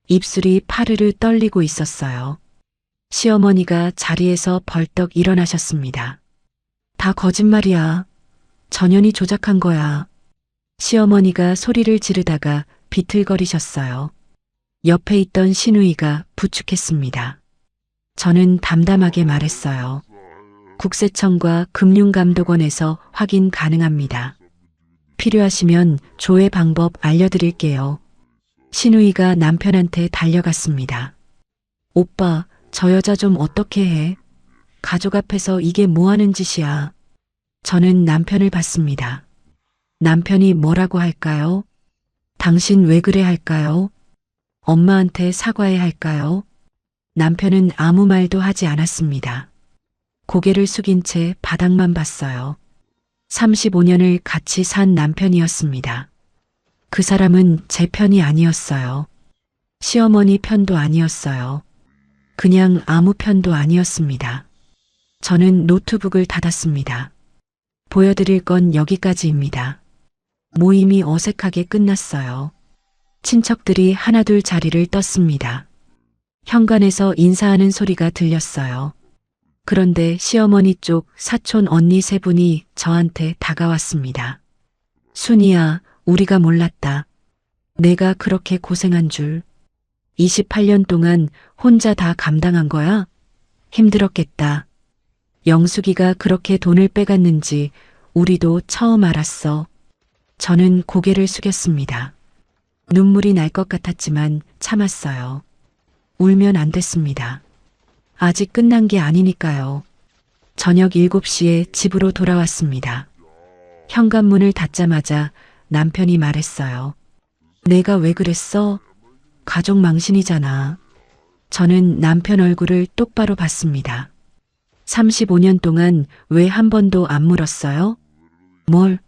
입술이 파르르 떨리고 있었어요. 시어머니가 자리에서 벌떡 일어나셨습니다. 다 거짓말이야. 전현이 조작한 거야. 시어머니가 소리를 지르다가 비틀거리셨어요. 옆에 있던 시누이가 부축했습니다. 저는 담담하게 말했어요. 국세청과 금융감독원에서 확인 가능합니다. 필요하시면 조회 방법 알려드릴게요. 시누이가 남편한테 달려갔습니다. 오빠, 저 여자 좀 어떻게 해? 가족 앞에서 이게 뭐 하는 짓이야? 저는 남편을 봤습니다. 남편이 뭐라고 할까요? 당신 왜 그래 할까요? 엄마한테 사과해야 할까요? 남편은 아무 말도 하지 않았습니다. 고개를 숙인 채 바닥만 봤어요. 35년을 같이 산 남편이었습니다. 그 사람은 제 편이 아니었어요. 시어머니 편도 아니었어요. 그냥 아무 편도 아니었습니다. 저는 노트북을 닫았습니다. 보여드릴 건 여기까지입니다. 모임이 어색하게 끝났어요. 친척들이 하나둘 자리를 떴습니다. 현관에서 인사하는 소리가 들렸어요. 그런데 시어머니 쪽 사촌 언니 세 분이 저한테 다가왔습니다. 순이야, 우리가 몰랐다. 내가 그렇게 고생한 줄. 28년 동안 혼자 다 감당한 거야? 힘들었겠다. 영숙이가 그렇게 돈을 빼갔는지 우리도 처음 알았어. 저는 고개를 숙였습니다. 눈물이 날 것 같았지만 참았어요. 울면 안 됐습니다. 아직 끝난 게 아니니까요. 저녁 7시에 집으로 돌아왔습니다. 현관문을 닫자마자 남편이 말했어요. 내가 왜 그랬어? 가족 망신이잖아. 저는 남편 얼굴을 똑바로 봤습니다. 35년 동안 왜 한 번도 안 물었어요? 뭘?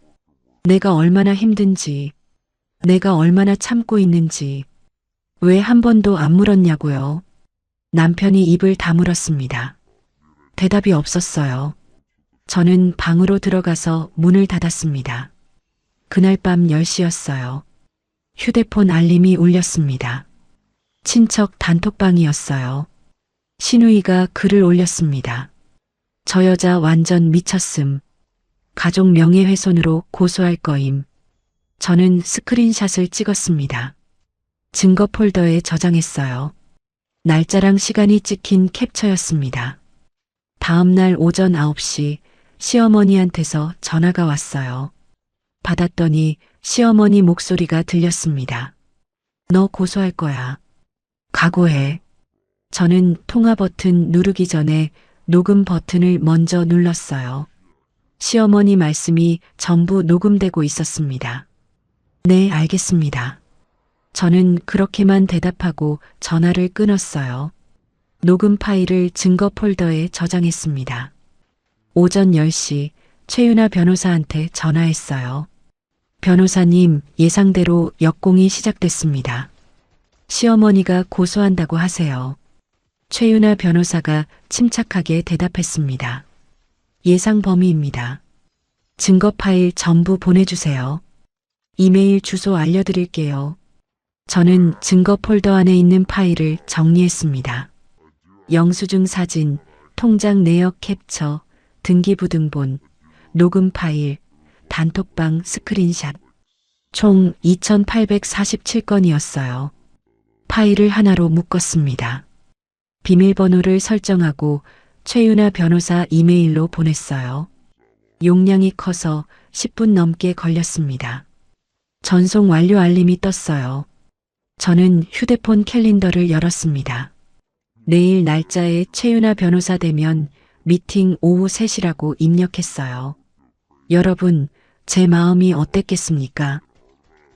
내가 얼마나 힘든지, 내가 얼마나 참고 있는지, 왜 한 번도 안 물었냐고요. 남편이 입을 다물었습니다. 대답이 없었어요. 저는 방으로 들어가서 문을 닫았습니다. 그날 밤 10시였어요. 휴대폰 알림이 울렸습니다. 친척 단톡방이었어요. 신우이가 글을 올렸습니다. 저 여자 완전 미쳤음. 가족 명예훼손으로 고소할 거임. 저는 스크린샷을 찍었습니다. 증거 폴더에 저장했어요. 날짜랑 시간이 찍힌 캡처였습니다. 다음 날 오전 9시 시어머니한테서 전화가 왔어요. 받았더니 시어머니 목소리가 들렸습니다. 너 고소할 거야. 각오해. 저는 통화 버튼 누르기 전에 녹음 버튼을 먼저 눌렀어요. 시어머니 말씀이 전부 녹음되고 있었습니다. 네, 알겠습니다. 저는 그렇게만 대답하고 전화를 끊었어요. 녹음 파일을 증거 폴더에 저장했습니다. 오전 10시 최윤아 변호사한테 전화했어요. 변호사님, 예상대로 역공이 시작됐습니다. 시어머니가 고소한다고 하세요. 최윤아 변호사가 침착하게 대답했습니다. 예상 범위입니다. 증거 파일 전부 보내주세요. 이메일 주소 알려드릴게요. 저는 증거 폴더 안에 있는 파일을 정리했습니다. 영수증 사진, 통장 내역 캡처, 등기부등본, 녹음 파일, 단톡방 스크린샷. 총 2847건이었어요. 파일을 하나로 묶었습니다. 비밀번호를 설정하고 최윤아 변호사 이메일로 보냈어요. 용량이 커서 10분 넘게 걸렸습니다. 전송 완료 알림이 떴어요. 저는 휴대폰 캘린더를 열었습니다. 내일 날짜에 최윤아 변호사 대면 미팅 오후 3시라고 입력했어요. 여러분, 제 마음이 어땠겠습니까?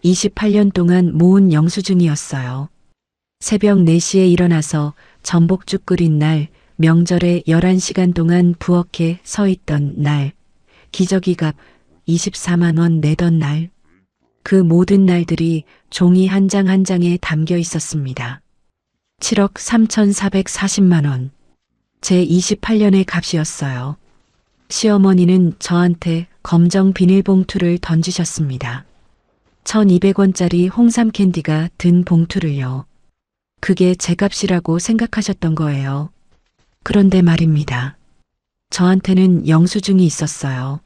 28년 동안 모은 영수증이었어요. 새벽 4시에 일어나서 전복죽 끓인 날, 명절에 11시간 동안 부엌에 서 있던 날, 기저귀값 24만 원 내던 날, 그 모든 날들이 종이 한 장 한 장에 담겨 있었습니다. 7억 3,440만 원. 제 28년의 값이었어요. 시어머니는 저한테 검정 비닐봉투를 던지셨습니다. 1,200원짜리 홍삼 캔디가 든 봉투를요. 그게 제 값이라고 생각하셨던 거예요. 그런데 말입니다. 저한테는 영수증이 있었어요.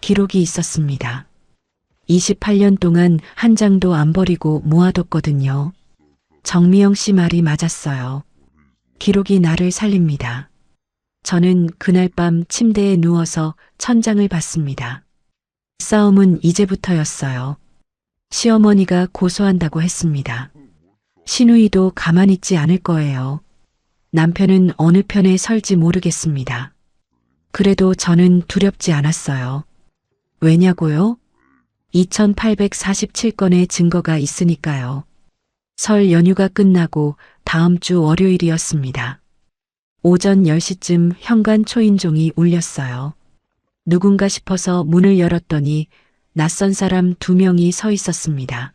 기록이 있었습니다. 28년 동안 한 장도 안 버리고 모아뒀거든요. 정미영 씨 말이 맞았어요. 기록이 나를 살립니다. 저는 그날 밤 침대에 누워서 천장을 봤습니다. 싸움은 이제부터였어요. 시어머니가 고소한다고 했습니다. 신우이도 가만히 있지 않을 거예요. 남편은 어느 편에 설지 모르겠습니다. 그래도 저는 두렵지 않았어요. 왜냐고요? 2847건의 증거가 있으니까요. 설 연휴가 끝나고 다음 주 월요일이었습니다. 오전 10시쯤 현관 초인종이 울렸어요. 누군가 싶어서 문을 열었더니 낯선 사람 2명이 서 있었습니다.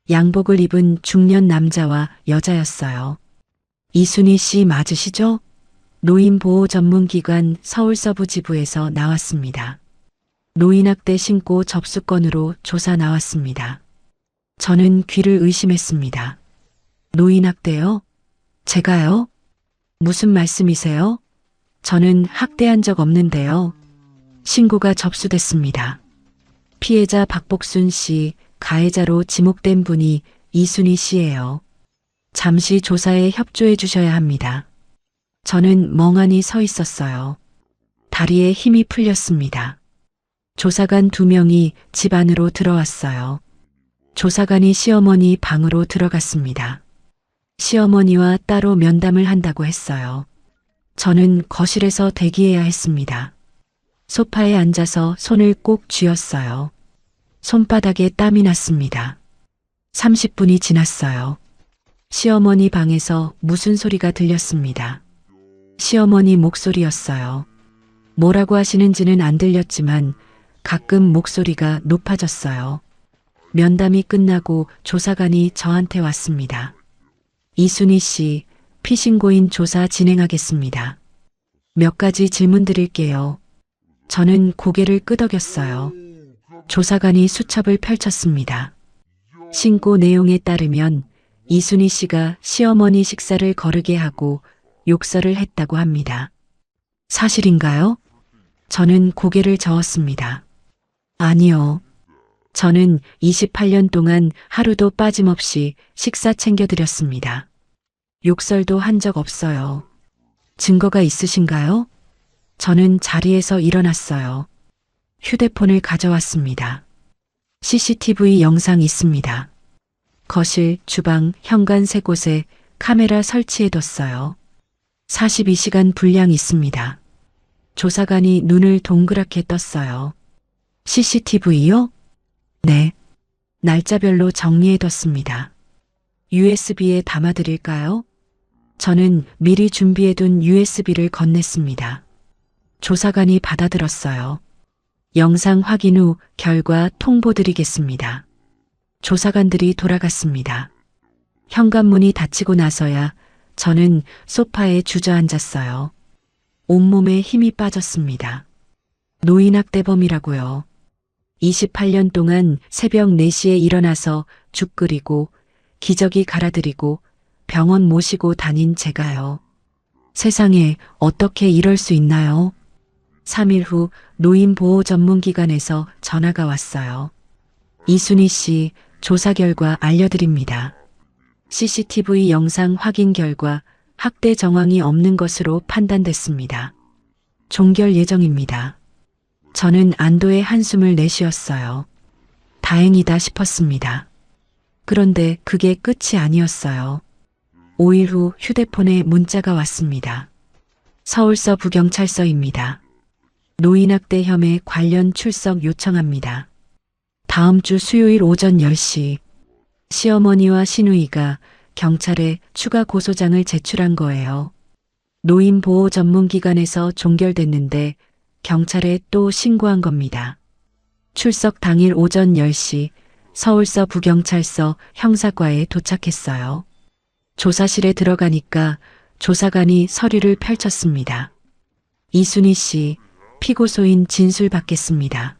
양복을 입은 중년 남자와 여자였어요. 이순희 씨 맞으시죠? 노인보호전문기관 서울서부지부에서 나왔습니다. 노인학대 신고 접수건으로 조사 나왔습니다. 저는 귀를 의심했습니다. 노인학대요? 제가요? 무슨 말씀이세요? 저는 학대한 적 없는데요. 신고가 접수됐습니다. 피해자 박복순 씨, 가해자로 지목된 분이 이순희 씨예요. 잠시 조사에 협조해 주셔야 합니다. 저는 멍하니 서 있었어요. 다리에 힘이 풀렸습니다. 조사관 2명이 집 안으로 들어왔어요. 조사관이 시어머니 방으로 들어갔습니다. 시어머니와 따로 면담을 한다고 했어요. 저는 거실에서 대기해야 했습니다. 소파에 앉아서 손을 꼭 쥐었어요. 손바닥에 땀이 났습니다. 30분이 지났어요. 시어머니 방에서 무슨 소리가 들렸습니다. 시어머니 목소리였어요. 뭐라고 하시는지는 안 들렸지만 가끔 목소리가 높아졌어요. 면담이 끝나고 조사관이 저한테 왔습니다. 이순희 씨, 피신고인 조사 진행하겠습니다. 몇 가지 질문 드릴게요. 저는 고개를 끄덕였어요. 조사관이 수첩을 펼쳤습니다. 신고 내용에 따르면 이순희 씨가 시어머니 식사를 거르게 하고 욕설을 했다고 합니다. 사실인가요? 저는 고개를 저었습니다. 아니요. 저는 28년 동안 하루도 빠짐없이 식사 챙겨드렸습니다. 욕설도 한 적 없어요. 증거가 있으신가요? 저는 자리에서 일어났어요. 휴대폰을 가져왔습니다. CCTV 영상 있습니다. 거실, 주방, 현관 세 곳에 카메라 설치해뒀어요. 42시간 분량 있습니다. 조사관이 눈을 동그랗게 떴어요. CCTV요? 네. 날짜별로 정리해뒀습니다. USB에 담아드릴까요? 저는 미리 준비해둔 USB를 건넸습니다. 조사관이 받아들었어요. 영상 확인 후 결과 통보드리겠습니다. 조사관들이 돌아갔습니다. 현관문이 닫히고 나서야 저는 소파에 주저앉았어요. 온몸에 힘이 빠졌습니다. 노인학대범이라고요. 28년 동안 새벽 4시에 일어나서 죽 끓이고 기저귀 갈아드리고 병원 모시고 다닌 제가요. 세상에 어떻게 이럴 수 있나요? 3일 후 노인보호전문기관에서 전화가 왔어요. 이순희 씨 조사 결과 알려드립니다. CCTV 영상 확인 결과 학대 정황이 없는 것으로 판단됐습니다. 종결 예정입니다. 저는 안도의 한숨을 내쉬었어요. 다행이다 싶었습니다. 그런데 그게 끝이 아니었어요. 5일 후 휴대폰에 문자가 왔습니다. 서울서 부경찰서입니다. 노인학대 혐의 관련 출석 요청합니다. 다음 주 수요일 오전 10시 시어머니와 시누이가 경찰에 추가 고소장을 제출한 거예요. 노인보호전문기관에서 종결됐는데 경찰에 또 신고한 겁니다. 출석 당일 오전 10시 서울서 부경찰서 형사과에 도착했어요. 조사실에 들어가니까 조사관이 서류를 펼쳤습니다. 이순희 씨, 피고소인 진술 받겠습니다.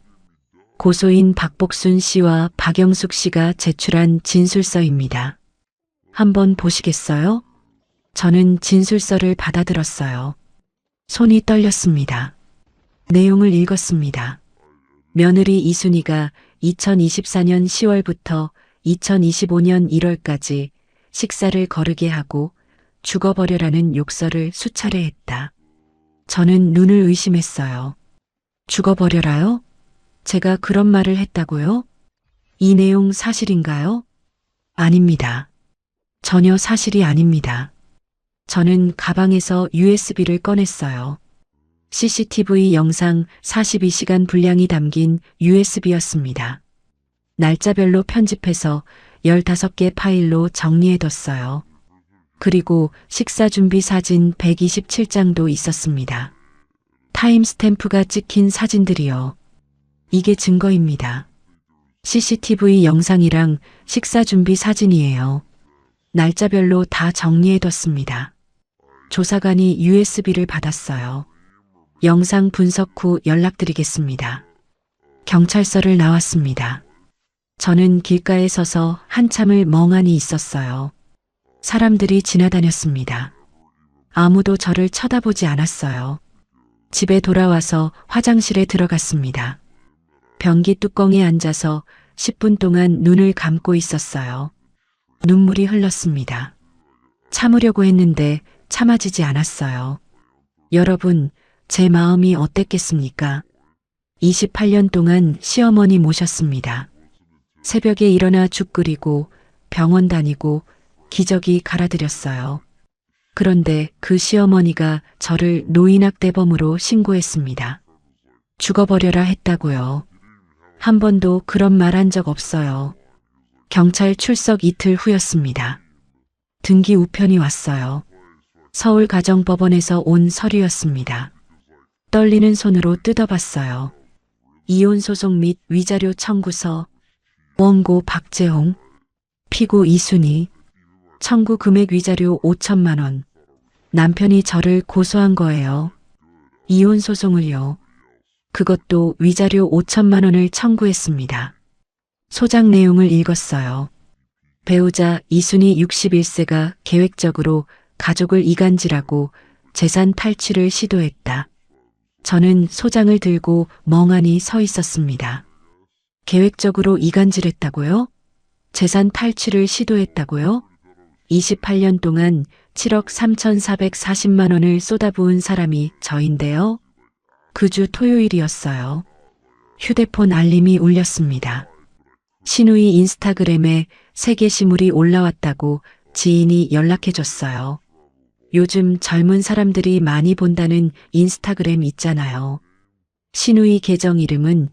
고소인 박복순 씨와 박영숙 씨가 제출한 진술서입니다. 한번 보시겠어요? 저는 진술서를 받아들었어요. 손이 떨렸습니다. 내용을 읽었습니다. 며느리 이순희가 2024년 10월부터 2025년 1월까지 식사를 거르게 하고 죽어버려라는 욕설을 수차례 했다. 저는 눈을 의심했어요. 죽어버려라요? 제가 그런 말을 했다고요? 이 내용 사실인가요? 아닙니다. 전혀 사실이 아닙니다. 저는 가방에서 USB를 꺼냈어요. CCTV 영상 42시간 분량이 담긴 USB였습니다. 날짜별로 편집해서 15개 파일로 정리해뒀어요. 그리고 식사 준비 사진 127장도 있었습니다. 타임스탬프가 찍힌 사진들이요. 이게 증거입니다. CCTV 영상이랑 식사 준비 사진이에요. 날짜별로 다 정리해뒀습니다. 조사관이 USB를 받았어요. 영상 분석 후 연락드리겠습니다. 경찰서를 나왔습니다. 저는 길가에 서서 한참을 멍하니 있었어요. 사람들이 지나다녔습니다. 아무도 저를 쳐다보지 않았어요. 집에 돌아와서 화장실에 들어갔습니다. 변기 뚜껑에 앉아서 10분 동안 눈을 감고 있었어요. 눈물이 흘렀습니다. 참으려고 했는데 참아지지 않았어요. 여러분, 제 마음이 어땠겠습니까? 28년 동안 시어머니 모셨습니다. 새벽에 일어나 죽 끓이고 병원 다니고 기적이 갈아들였어요. 그런데 그 시어머니가 저를 노인학대범으로 신고했습니다. 죽어버려라 했다고요. 한 번도 그런 말 한 적 없어요. 경찰 출석 이틀 후였습니다. 등기 우편이 왔어요. 서울가정법원에서 온 서류였습니다. 떨리는 손으로 뜯어봤어요. 이혼 소송 및 위자료 청구서, 원고 박재홍, 피고 이순희, 청구 금액 위자료 5천만 원. 남편이 저를 고소한 거예요. 이혼 소송을요. 그것도 위자료 5천만 원을 청구했습니다. 소장 내용을 읽었어요. 배우자 이순희 61세가 계획적으로 가족을 이간질하고 재산 탈취를 시도했다. 저는 소장을 들고 멍하니 서 있었습니다. 계획적으로 이간질했다고요? 재산 탈취를 시도했다고요? 28년 동안 7억 3,440만 원을 쏟아부은 사람이 저인데요. 그 주 토요일이었어요. 휴대폰 알림이 울렸습니다. 신우이 인스타그램에 새 게시물이 올라왔다고 지인이 연락해줬어요. 요즘 젊은 사람들이 많이 본다는 인스타그램 있잖아요. 신우이 계정 이름은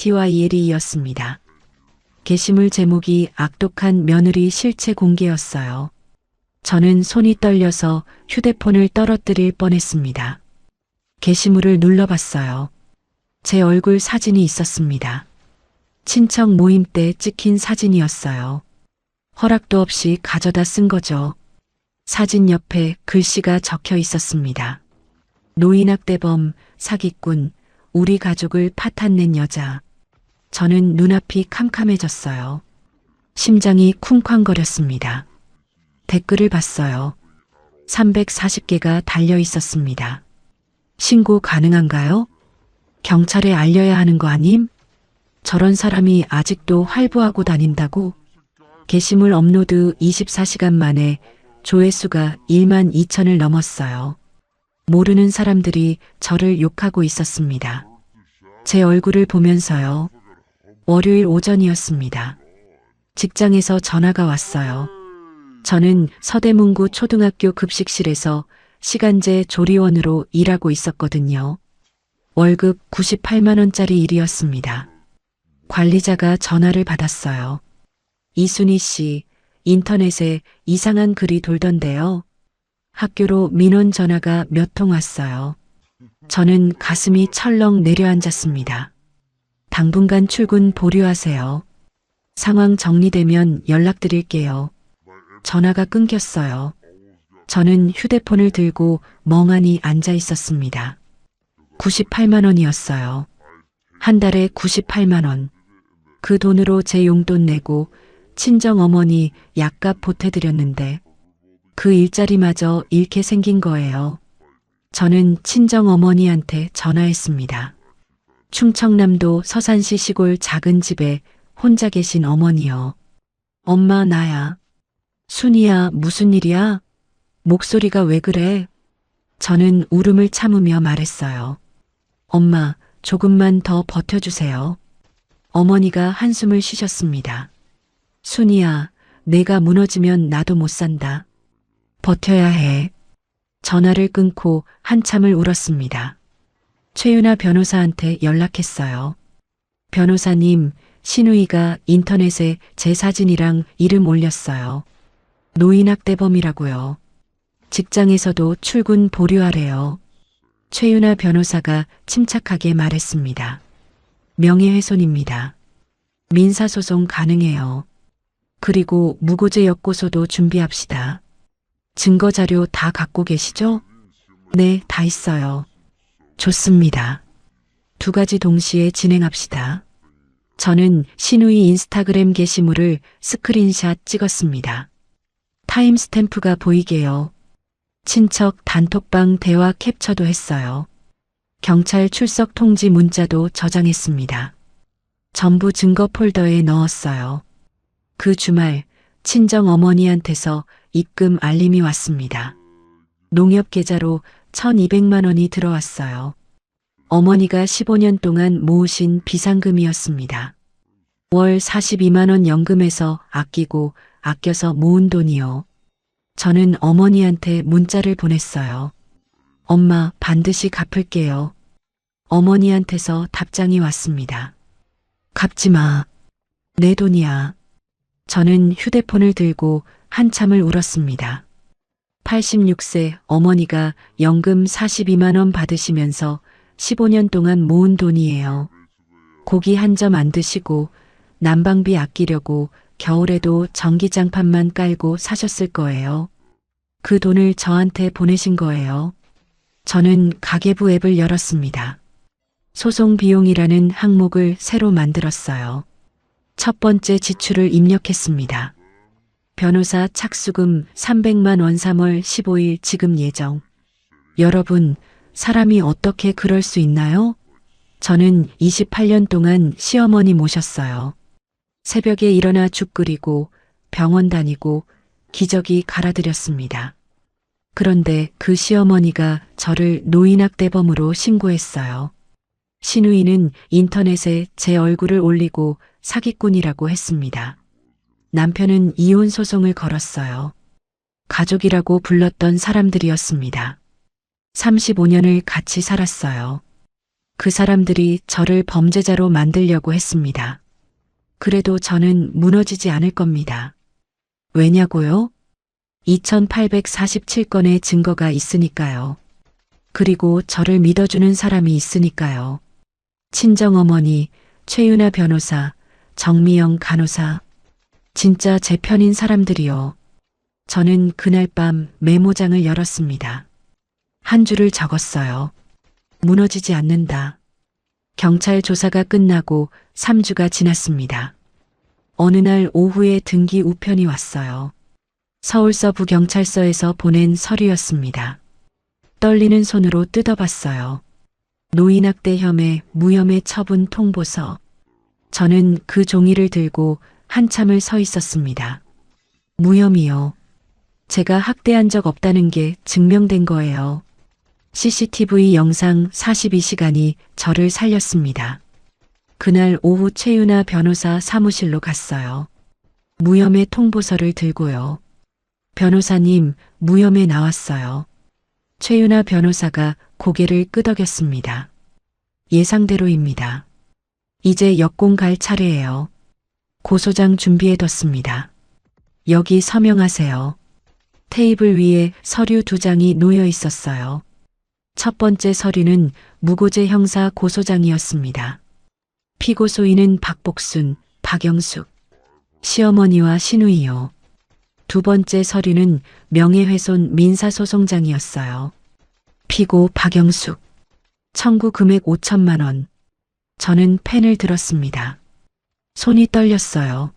YOUNGSUKPARKLIFESTYL이었습니다. 게시물 제목이 악독한 며느리 실체 공개였어요. 저는 손이 떨려서 휴대폰을 떨어뜨릴 뻔했습니다. 게시물을 눌러봤어요. 제 얼굴 사진이 있었습니다. 친척 모임 때 찍힌 사진이었어요. 허락도 없이 가져다 쓴 거죠. 사진 옆에 글씨가 적혀 있었습니다. 노인학대범, 사기꾼, 우리 가족을 파탄낸 여자. 저는 눈앞이 캄캄해졌어요. 심장이 쿵쾅거렸습니다. 댓글을 봤어요. 340개가 달려 있었습니다. 신고 가능한가요? 경찰에 알려야 하는 거 아님? 저런 사람이 아직도 활보하고 다닌다고? 게시물 업로드 24시간 만에 조회수가 1만 2천을 넘었어요. 모르는 사람들이 저를 욕하고 있었습니다. 제 얼굴을 보면서요. 월요일 오전이었습니다. 직장에서 전화가 왔어요. 저는 서대문구 초등학교 급식실에서 시간제 조리원으로 일하고 있었거든요. 월급 98만 원짜리 일이었습니다. 관리자가 전화를 받았어요. 이순희 씨, 인터넷에 이상한 글이 돌던데요. 학교로 민원 전화가 몇 통 왔어요. 저는 가슴이 철렁 내려앉았습니다. 당분간 출근 보류하세요. 상황 정리되면 연락드릴게요. 전화가 끊겼어요. 저는 휴대폰을 들고 멍하니 앉아 있었습니다. 98만 원이었어요. 한 달에 98만 원. 그 돈으로 제 용돈 내고 친정 어머니 약값 보태드렸는데 그 일자리마저 잃게 생긴 거예요. 저는 친정 어머니한테 전화했습니다. 충청남도 서산시 시골 작은 집에 혼자 계신 어머니요. 엄마 나야. 순이야 무슨 일이야? 목소리가 왜 그래? 저는 울음을 참으며 말했어요. 엄마 조금만 더 버텨주세요. 어머니가 한숨을 쉬셨습니다. 순이야 내가 무너지면 나도 못 산다. 버텨야 해. 전화를 끊고 한참을 울었습니다. 최윤아 변호사한테 연락했어요. 변호사님, 신우이가 인터넷에 제 사진이랑 이름 올렸어요. 노인학대범이라고요. 직장에서도 출근 보류하래요. 최윤아 변호사가 침착하게 말했습니다. 명예훼손입니다. 민사소송 가능해요. 그리고 무고죄 역고소도 준비합시다. 증거자료 다 갖고 계시죠? 네, 다 있어요. 좋습니다. 두 가지 동시에 진행합시다. 저는 신우이 인스타그램 게시물을 스크린샷 찍었습니다. 타임스탬프가 보이게요. 친척 단톡방 대화 캡처도 했어요. 경찰 출석 통지 문자도 저장했습니다. 전부 증거 폴더에 넣었어요. 그 주말 친정 어머니한테서 입금 알림이 왔습니다. 농협 계좌로 1,200만 원이 들어왔어요. 어머니가 15년 동안 모으신 비상금이었습니다. 월 42만 원 연금에서 아끼고 아껴서 모은 돈이요. 저는 어머니한테 문자를 보냈어요. 엄마, 반드시 갚을게요. 어머니한테서 답장이 왔습니다. 갚지 마. 내 돈이야. 저는 휴대폰을 들고 한참을 울었습니다. 86세 어머니가 연금 42만 원 받으시면서 15년 동안 모은 돈이에요. 고기 한 점 안 드시고 난방비 아끼려고 겨울에도 전기장판만 깔고 사셨을 거예요. 그 돈을 저한테 보내신 거예요. 저는 가계부 앱을 열었습니다. 소송 비용이라는 항목을 새로 만들었어요. 첫 번째 지출을 입력했습니다. 변호사 착수금 300만 원 3월 15일 지급 예정. 여러분, 사람이 어떻게 그럴 수 있나요? 저는 28년 동안 시어머니 모셨어요. 새벽에 일어나 죽 끓이고 병원 다니고 기저귀 갈아드렸습니다. 그런데 그 시어머니가 저를 노인학대범으로 신고했어요. 신우이는 인터넷에 제 얼굴을 올리고 사기꾼이라고 했습니다. 남편은 이혼 소송을 걸었어요. 가족이라고 불렀던 사람들이었습니다. 35년을 같이 살았어요. 그 사람들이 저를 범죄자로 만들려고 했습니다. 그래도 저는 무너지지 않을 겁니다. 왜냐고요? 2847건의 증거가 있으니까요. 그리고 저를 믿어주는 사람이 있으니까요. 친정어머니, 최윤아 변호사, 정미영 간호사, 진짜 제 편인 사람들이요. 저는 그날 밤 메모장을 열었습니다. 한 줄을 적었어요. 무너지지 않는다. 경찰 조사가 끝나고 3주가 지났습니다. 어느 날 오후에 등기 우편이 왔어요. 서울서부경찰서에서 보낸 서류였습니다. 떨리는 손으로 뜯어봤어요. 노인학대 혐의 무혐의 처분 통보서. 저는 그 종이를 들고 한참을 서 있었습니다. 무혐의요. 제가 학대한 적 없다는 게 증명된 거예요. CCTV 영상 42시간이 저를 살렸습니다. 그날 오후 최윤아 변호사 사무실로 갔어요. 무혐의 통보서를 들고요. 변호사님, 무혐의 나왔어요. 최윤아 변호사가 고개를 끄덕였습니다. 예상대로입니다. 이제 역공 갈 차례예요. 고소장 준비해뒀습니다. 여기 서명하세요. 테이블 위에 서류 2장이 놓여 있었어요. 첫 번째 서류는 무고죄 형사 고소장이었습니다. 피고소인은 박복순, 박영숙, 시어머니와 신우이요. 두 번째 서류는 명예훼손 민사소송장이었어요. 피고 박영숙, 청구 금액 5천만 원. 저는 펜을 들었습니다. 손이 떨렸어요.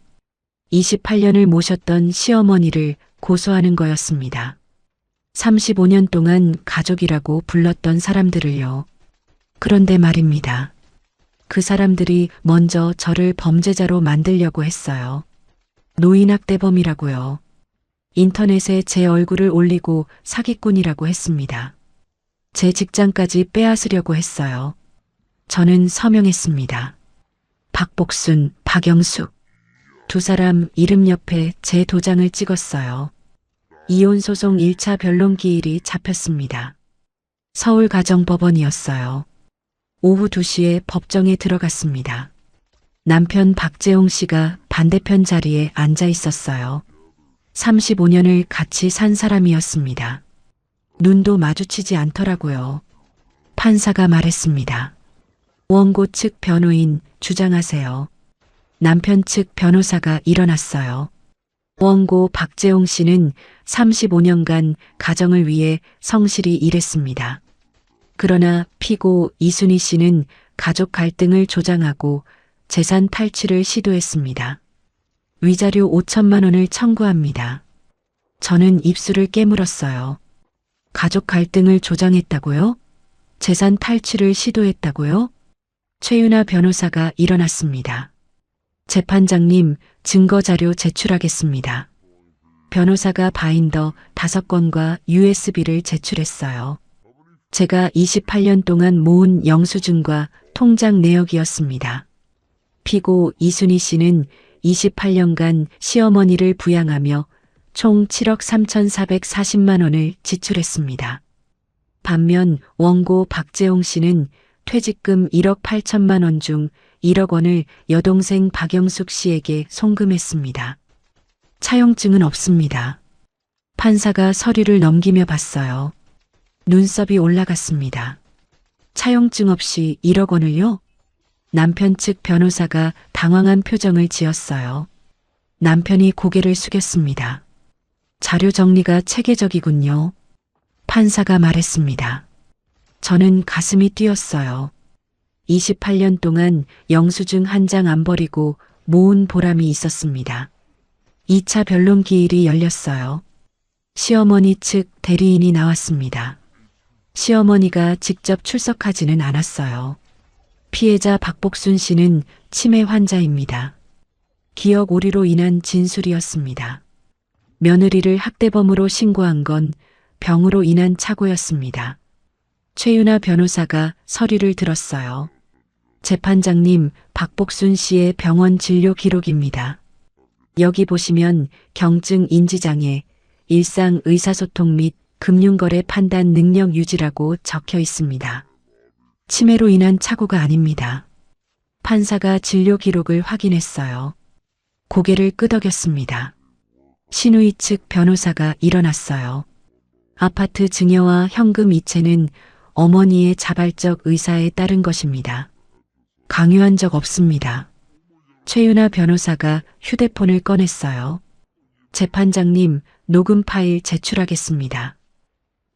28년을 모셨던 시어머니를 고소하는 거였습니다. 35년 동안 가족이라고 불렀던 사람들을요. 그런데 말입니다. 그 사람들이 먼저 저를 범죄자로 만들려고 했어요. 노인학대범이라고요. 인터넷에 제 얼굴을 올리고 사기꾼이라고 했습니다. 제 직장까지 빼앗으려고 했어요. 저는 서명했습니다. 박복순, 박영숙. 두 사람 이름 옆에 제 도장을 찍었어요. 이혼소송 1차 변론기일이 잡혔습니다. 서울가정법원이었어요. 오후 2시에 법정에 들어갔습니다. 남편 박재홍 씨가 반대편 자리에 앉아 있었어요. 35년을 같이 산 사람이었습니다. 눈도 마주치지 않더라고요. 판사가 말했습니다. 원고 측 변호인 주장하세요. 남편 측 변호사가 일어났어요. 원고 박재홍 씨는 35년간 가정을 위해 성실히 일했습니다. 그러나 피고 이순희 씨는 가족 갈등을 조장하고 재산 탈취를 시도했습니다. 위자료 5천만 원을 청구합니다. 저는 입술을 깨물었어요. 가족 갈등을 조장했다고요? 재산 탈취를 시도했다고요? 최윤아 변호사가 일어났습니다. 재판장님, 증거자료 제출하겠습니다. 변호사가 바인더 5건과 USB를 제출했어요. 제가 28년 동안 모은 영수증과 통장 내역이었습니다. 피고 이순희 씨는 28년간 시어머니를 부양하며 총 7억 3,440만 원을 지출했습니다. 반면 원고 박재홍 씨는 퇴직금 1억 8천만 원 중 1억 원을 여동생 박영숙 씨에게 송금했습니다. 차용증은 없습니다. 판사가 서류를 넘기며 봤어요. 눈썹이 올라갔습니다. 차용증 없이 1억 원을요? 남편 측 변호사가 당황한 표정을 지었어요. 남편이 고개를 숙였습니다. 자료 정리가 체계적이군요. 판사가 말했습니다. 저는 가슴이 뛰었어요. 28년 동안 영수증 한 장 안 버리고 모은 보람이 있었습니다. 2차 변론 기일이 열렸어요. 시어머니 측 대리인이 나왔습니다. 시어머니가 직접 출석하지는 않았어요. 피해자 박복순 씨는 치매 환자입니다. 기억 오류로 인한 진술이었습니다. 며느리를 학대범으로 신고한 건 병으로 인한 착오였습니다. 최윤아 변호사가 서류를 들었어요. 재판장님, 박복순 씨의 병원 진료 기록입니다. 여기 보시면 경증 인지장애, 일상 의사소통 및 금융거래 판단 능력 유지라고 적혀 있습니다. 치매로 인한 착오가 아닙니다. 판사가 진료 기록을 확인했어요. 고개를 끄덕였습니다. 신우이 측 변호사가 일어났어요. 아파트 증여와 현금 이체는 어머니의 자발적 의사에 따른 것입니다. 강요한 적 없습니다. 최윤아 변호사가 휴대폰을 꺼냈어요. 재판장님, 녹음 파일 제출하겠습니다.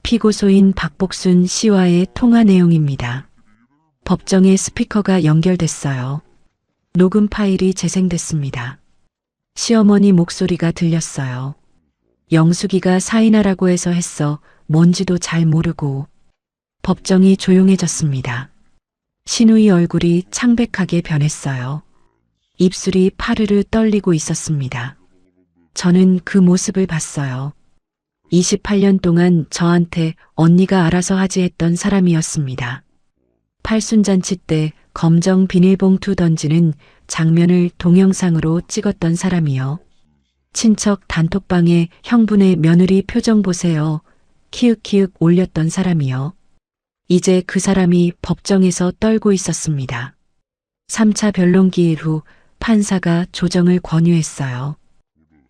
피고소인 박복순 씨와의 통화 내용입니다. 법정에 스피커가 연결됐어요. 녹음 파일이 재생됐습니다. 시어머니 목소리가 들렸어요. 영숙이가 사인하라고 해서 했어. 뭔지도 잘 모르고. 법정이 조용해졌습니다. 신우이 얼굴이 창백하게 변했어요. 입술이 파르르 떨리고 있었습니다. 저는 그 모습을 봤어요. 28년 동안 저한테 언니가 알아서 하지 했던 사람이었습니다. 팔순잔치 때 검정 비닐봉투 던지는 장면을 동영상으로 찍었던 사람이요. 친척 단톡방에 형분의 며느리 표정 보세요. 키읔키읔 올렸던 사람이요. 이제 그 사람이 법정에서 떨고 있었습니다. 3차 변론 기일 후 판사가 조정을 권유했어요.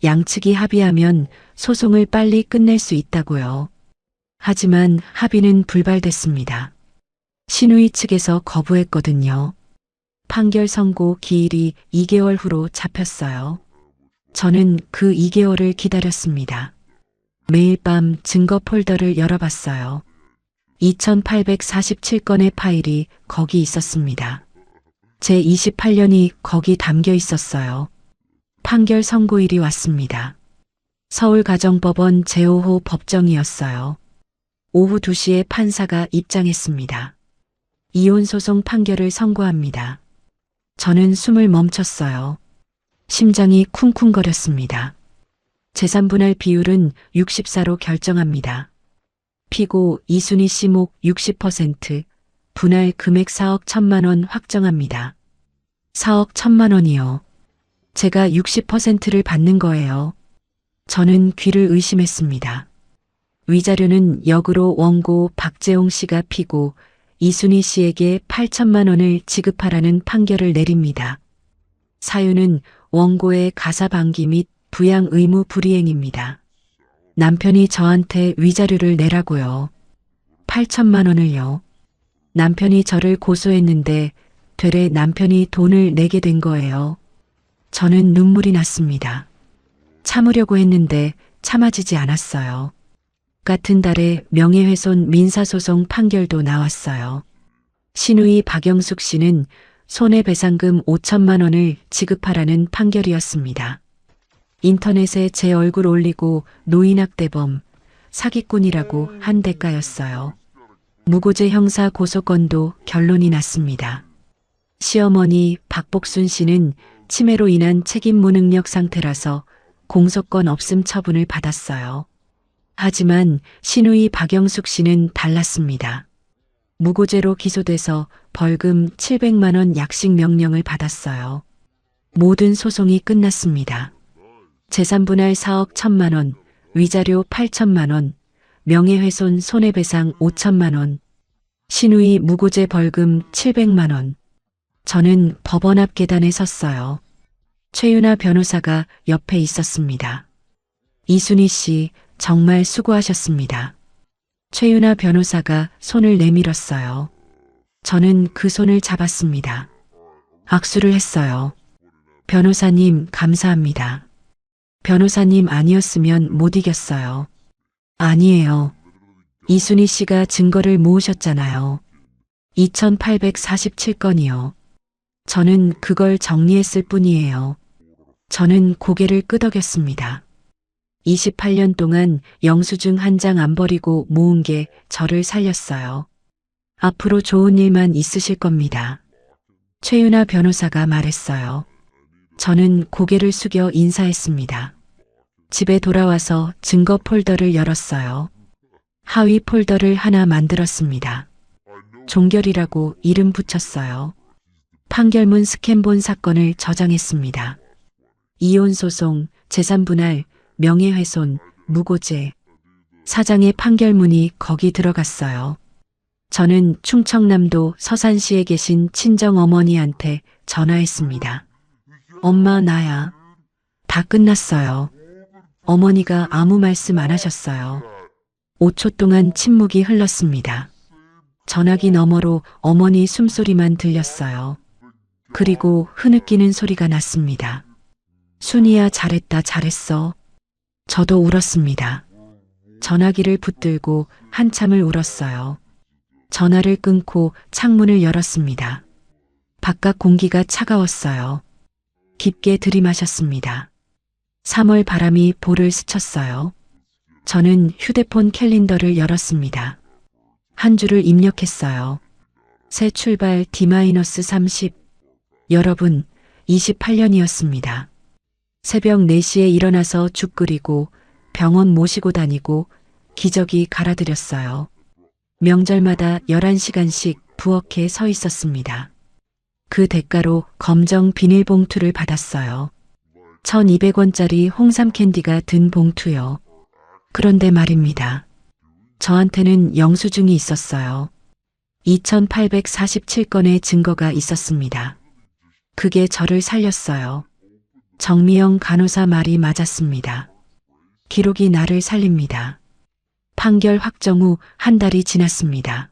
양측이 합의하면 소송을 빨리 끝낼 수 있다고요. 하지만 합의는 불발됐습니다. 신우이 측에서 거부했거든요. 판결 선고 기일이 2개월 후로 잡혔어요. 저는 그 2개월을 기다렸습니다. 매일 밤 증거 폴더를 열어봤어요. 2847건의 파일이 거기 있었습니다. 제 28년이 거기 담겨 있었어요. 판결 선고일이 왔습니다. 서울가정법원 제5호 법정이었어요. 오후 2시에 판사가 입장했습니다. 이혼소송 판결을 선고합니다. 저는 숨을 멈췄어요. 심장이 쿵쿵거렸습니다. 재산분할 비율은 64로 결정합니다. 피고 이순희 씨 목 60%, 분할 금액 4억 1천만 원 확정합니다. 4억 1천만 원이요. 제가 60%를 받는 거예요. 저는 귀를 의심했습니다. 위자료는 역으로 원고 박재홍 씨가 피고 이순희 씨에게 8천만 원을 지급하라는 판결을 내립니다. 사유는 원고의 가사방기 및 부양 의무 불이행입니다. 남편이 저한테 위자료를 내라고요. 8천만 원을요. 남편이 저를 고소했는데 되레 남편이 돈을 내게 된 거예요. 저는 눈물이 났습니다. 참으려고 했는데 참아지지 않았어요. 같은 달에 명예훼손 민사소송 판결도 나왔어요. 신우이 박영숙 씨는 손해배상금 5천만 원을 지급하라는 판결이었습니다. 인터넷에 제 얼굴 올리고 노인학대범, 사기꾼이라고 한 대가였어요. 무고죄 형사 고소건도 결론이 났습니다. 시어머니 박복순 씨는 치매로 인한 책임 무능력 상태라서 공소권 없음 처분을 받았어요. 하지만 신우이 박영숙 씨는 달랐습니다. 무고죄로 기소돼서 벌금 700만 원 약식 명령을 받았어요. 모든 소송이 끝났습니다. 재산분할 4억 1천만 원, 위자료 8천만 원, 명예훼손 손해배상 5천만 원, 신우이 무고죄 벌금 700만 원. 저는 법원 앞 계단에 섰어요. 최윤아 변호사가 옆에 있었습니다. 이순희 씨, 정말 수고하셨습니다. 최윤아 변호사가 손을 내밀었어요. 저는 그 손을 잡았습니다. 악수를 했어요. 변호사님, 감사합니다. 변호사님 아니었으면 못 이겼어요. 아니에요. 이순희 씨가 증거를 모으셨잖아요. 2847건이요. 저는 그걸 정리했을 뿐이에요. 저는 고개를 끄덕였습니다. 28년 동안 영수증 한 장 안 버리고 모은 게 저를 살렸어요. 앞으로 좋은 일만 있으실 겁니다. 최윤아 변호사가 말했어요. 저는 고개를 숙여 인사했습니다. 집에 돌아와서 증거 폴더를 열었어요. 하위 폴더를 하나 만들었습니다. 종결이라고 이름 붙였어요. 판결문 스캔본 사건을 저장했습니다. 이혼소송, 재산분할, 명예훼손, 무고죄. 사장의 판결문이 거기 들어갔어요. 저는 충청남도 서산시에 계신 친정어머니한테 전화했습니다. 엄마, 나야. 다 끝났어요. 어머니가 아무 말씀 안 하셨어요. 5초 동안 침묵이 흘렀습니다. 전화기 너머로 어머니 숨소리만 들렸어요. 그리고 흐느끼는 소리가 났습니다. 순이야, 잘했다, 잘했어. 저도 울었습니다. 전화기를 붙들고 한참을 울었어요. 전화를 끊고 창문을 열었습니다. 바깥 공기가 차가웠어요. 깊게 들이마셨습니다. 3월 바람이 볼을 스쳤어요. 저는 휴대폰 캘린더를 열었습니다. 한 줄을 입력했어요. 새 출발 D-30. 여러분, 28년이었습니다. 새벽 4시에 일어나서 죽 끓이고 병원 모시고 다니고 기저귀 갈아드렸어요. 명절마다 11시간씩 부엌에 서 있었습니다. 그 대가로 검정 비닐봉투를 받았어요. 1200원짜리 홍삼 캔디가 든 봉투요. 그런데 말입니다. 저한테는 영수증이 있었어요. 2847건의 증거가 있었습니다. 그게 저를 살렸어요. 정미영 간호사 말이 맞았습니다. 기록이 나를 살립니다. 판결 확정 후 한 달이 지났습니다.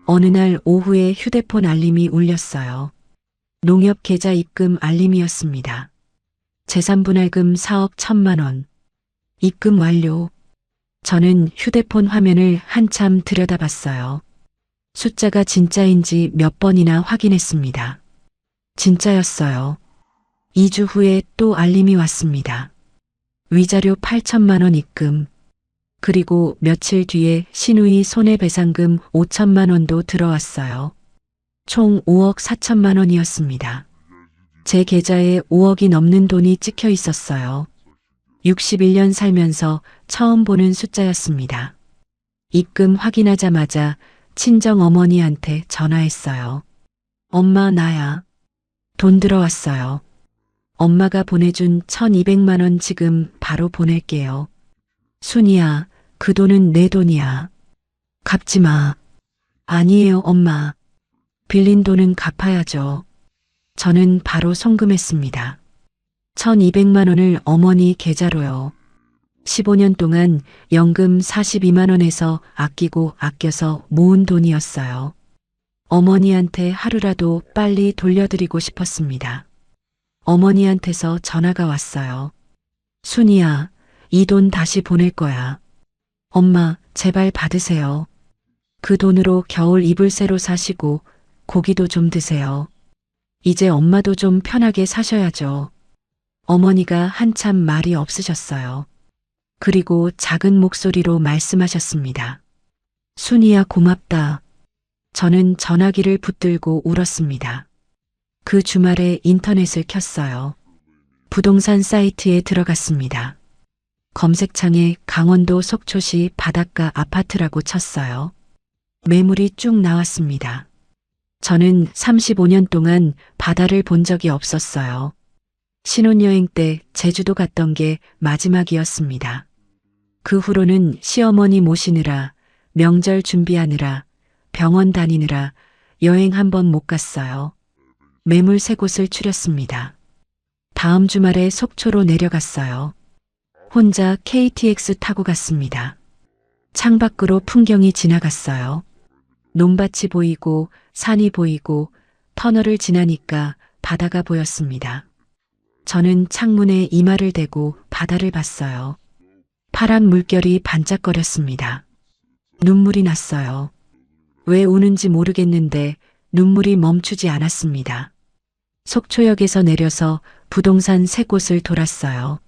어느 날 오후에 휴대폰 알림이 울렸어요. 농협 계좌 입금 알림이었습니다. 재산분할금 4억 1천만 원. 입금 완료. 저는 휴대폰 화면을 한참 들여다봤어요. 숫자가 진짜인지 몇 번이나 확인했습니다. 진짜였어요. 2주 후에 또 알림이 왔습니다. 위자료 8천만 원 입금. 그리고 며칠 뒤에 신우이 손해배상금 5천만 원도 들어왔어요. 총 5억 4천만 원이었습니다. 제 계좌에 5억이 넘는 돈이 찍혀 있었어요. 61년 살면서 처음 보는 숫자였습니다. 입금 확인하자마자 친정 어머니한테 전화했어요. 엄마, 나야. 돈 들어왔어요. 엄마가 보내준 1200만 원 지금 바로 보낼게요. 순이야, 그 돈은 내 돈이야. 갚지 마. 아니에요, 엄마. 빌린 돈은 갚아야죠. 저는 바로 송금했습니다. 1200만 원을 어머니 계좌로요. 15년 동안 연금 42만 원에서 아끼고 아껴서 모은 돈이었어요. 어머니한테 하루라도 빨리 돌려드리고 싶었습니다. 어머니한테서 전화가 왔어요. 순이야, 이 돈 다시 보낼 거야. 엄마, 제발 받으세요. 그 돈으로 겨울 이불 새로 사시고 고기도 좀 드세요. 이제 엄마도 좀 편하게 사셔야죠. 어머니가 한참 말이 없으셨어요. 그리고 작은 목소리로 말씀하셨습니다. 순이야, 고맙다. 저는 전화기를 붙들고 울었습니다. 그 주말에 인터넷을 켰어요. 부동산 사이트에 들어갔습니다. 검색창에 강원도 속초시 바닷가 아파트라고 쳤어요. 매물이 쭉 나왔습니다. 저는 35년 동안 바다를 본 적이 없었어요. 신혼여행 때 제주도 갔던 게 마지막이었습니다. 그 후로는 시어머니 모시느라, 명절 준비하느라, 병원 다니느라 여행 한 번 못 갔어요. 매물 3곳을 추렸습니다. 다음 주말에 속초로 내려갔어요. 혼자 KTX 타고 갔습니다. 창밖으로 풍경이 지나갔어요. 논밭이 보이고 산이 보이고 터널을 지나니까 바다가 보였습니다. 저는 창문에 이마를 대고 바다를 봤어요. 파란 물결이 반짝거렸습니다. 눈물이 났어요. 왜 우는지 모르겠는데 눈물이 멈추지 않았습니다. 속초역에서 내려서 부동산 3곳을 돌았어요.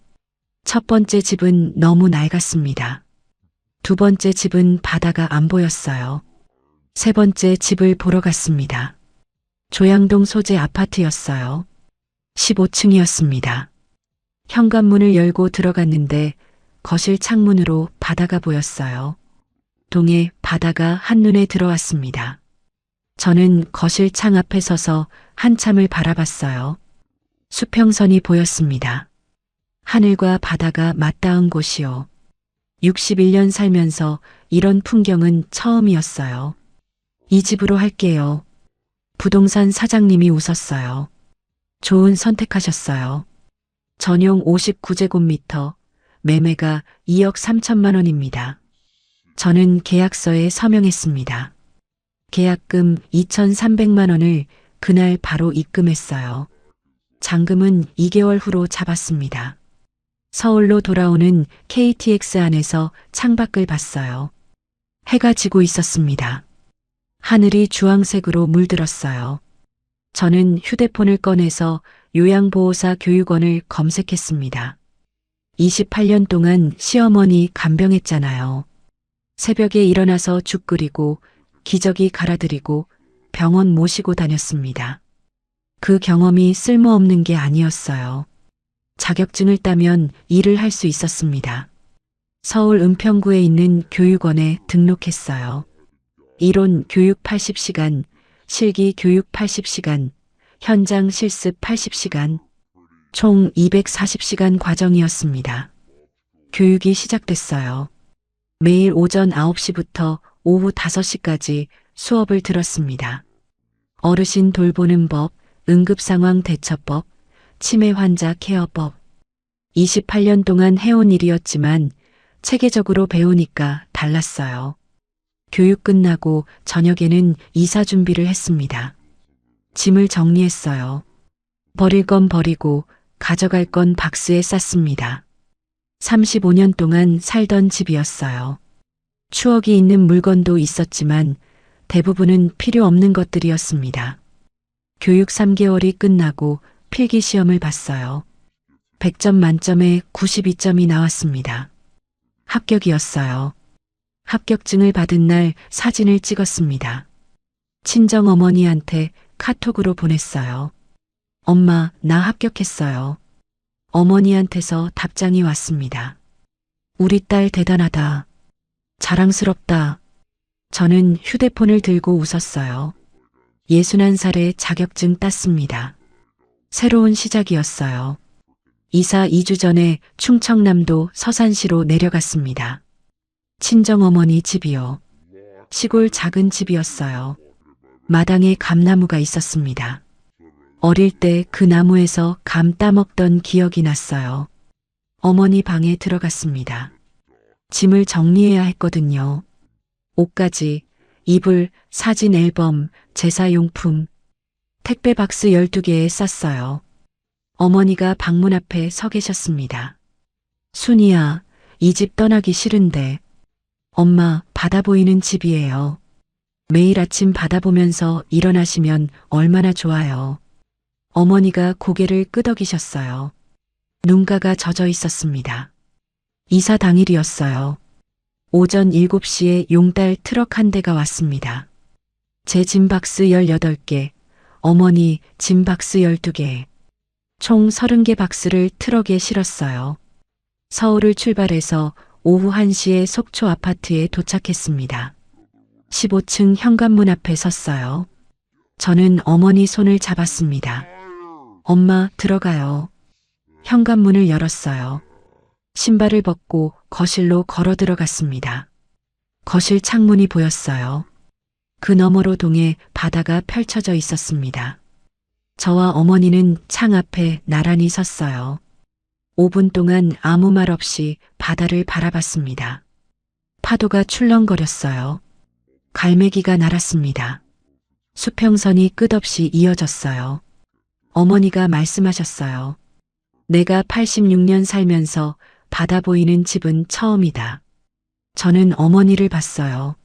첫 번째 집은 너무 낡았습니다. 두 번째 집은 바다가 안 보였어요. 세 번째 집을 보러 갔습니다. 조양동 소재 아파트였어요. 15층이었습니다. 현관문을 열고 들어갔는데 거실 창문으로 바다가 보였어요. 동해 바다가 한눈에 들어왔습니다. 저는 거실 창 앞에 서서 한참을 바라봤어요. 수평선이 보였습니다. 하늘과 바다가 맞닿은 곳이요. 61년 살면서 이런 풍경은 처음이었어요. 이 집으로 할게요. 부동산 사장님이 웃었어요. 좋은 선택하셨어요. 전용 59제곱미터, 매매가 2억 3천만 원입니다. 저는 계약서에 서명했습니다. 계약금 2,300만 원을 그날 바로 입금했어요. 잔금은 2개월 후로 잡았습니다. 서울로 돌아오는 KTX 안에서 창밖을 봤어요. 해가 지고 있었습니다. 하늘이 주황색으로 물들었어요. 저는 휴대폰을 꺼내서 요양보호사 교육원을 검색했습니다. 28년 동안 시어머니 간병했잖아요. 새벽에 일어나서 죽 끓이고 기저귀 갈아드리고 병원 모시고 다녔습니다. 그 경험이 쓸모없는 게 아니었어요. 자격증을 따면 일을 할 수 있었습니다. 서울 은평구에 있는 교육원에 등록했어요. 이론 교육 80시간, 실기 교육 80시간, 현장 실습 80시간, 총 240시간 과정이었습니다. 교육이 시작됐어요. 매일 오전 9시부터 오후 5시까지 수업을 들었습니다. 어르신 돌보는 법, 응급상황 대처법, 치매 환자 케어법. 28년 동안 해온 일이었지만 체계적으로 배우니까 달랐어요. 교육 끝나고 저녁에는 이사 준비를 했습니다. 짐을 정리했어요. 버릴 건 버리고 가져갈 건 박스에 쌌습니다. 35년 동안 살던 집이었어요. 추억이 있는 물건도 있었지만 대부분은 필요 없는 것들이었습니다. 교육 3개월이 끝나고 필기 시험을 봤어요. 100점 만점에 92점이 나왔습니다. 합격이었어요. 합격증을 받은 날 사진을 찍었습니다. 친정 어머니한테 카톡으로 보냈어요. 엄마, 나 합격했어요. 어머니한테서 답장이 왔습니다. 우리 딸 대단하다. 자랑스럽다. 저는 휴대폰을 들고 웃었어요. 61살에 자격증 땄습니다. 새로운 시작이었어요. 이사 2주 전에 충청남도 서산시로 내려갔습니다. 친정어머니 집이요. 시골 작은 집이었어요. 마당에 감나무가 있었습니다. 어릴 때 그 나무에서 감 따먹던 기억이 났어요. 어머니 방에 들어갔습니다. 짐을 정리해야 했거든요. 옷가지, 이불, 사진 앨범, 제사용품, 택배 박스 12개에 쌌어요. 어머니가 방문 앞에 서 계셨습니다. 순이야, 이 집 떠나기 싫은데. 엄마, 바다 보이는 집이에요. 매일 아침 바다 보면서 일어나시면 얼마나 좋아요. 어머니가 고개를 끄덕이셨어요. 눈가가 젖어 있었습니다. 이사 당일이었어요. 오전 7시에 용달 트럭 한 대가 왔습니다. 제 짐박스 18개, 어머니 짐박스 12개, 총 30개 박스를 트럭에 실었어요. 서울을 출발해서 오후 1시에 속초 아파트에 도착했습니다. 15층 현관문 앞에 섰어요. 저는 어머니 손을 잡았습니다. 엄마, 들어가요. 현관문을 열었어요. 신발을 벗고 거실로 걸어 들어갔습니다. 거실 창문이 보였어요. 그 너머로 동해 바다가 펼쳐져 있었습니다. 저와 어머니는 창 앞에 나란히 섰어요. 5분 동안 아무 말 없이 바다를 바라봤습니다. 파도가 출렁거렸어요. 갈매기가 날았습니다. 수평선이 끝없이 이어졌어요. 어머니가 말씀하셨어요. 내가 86년 살면서 바다 보이는 집은 처음이다. 저는 어머니를 봤어요.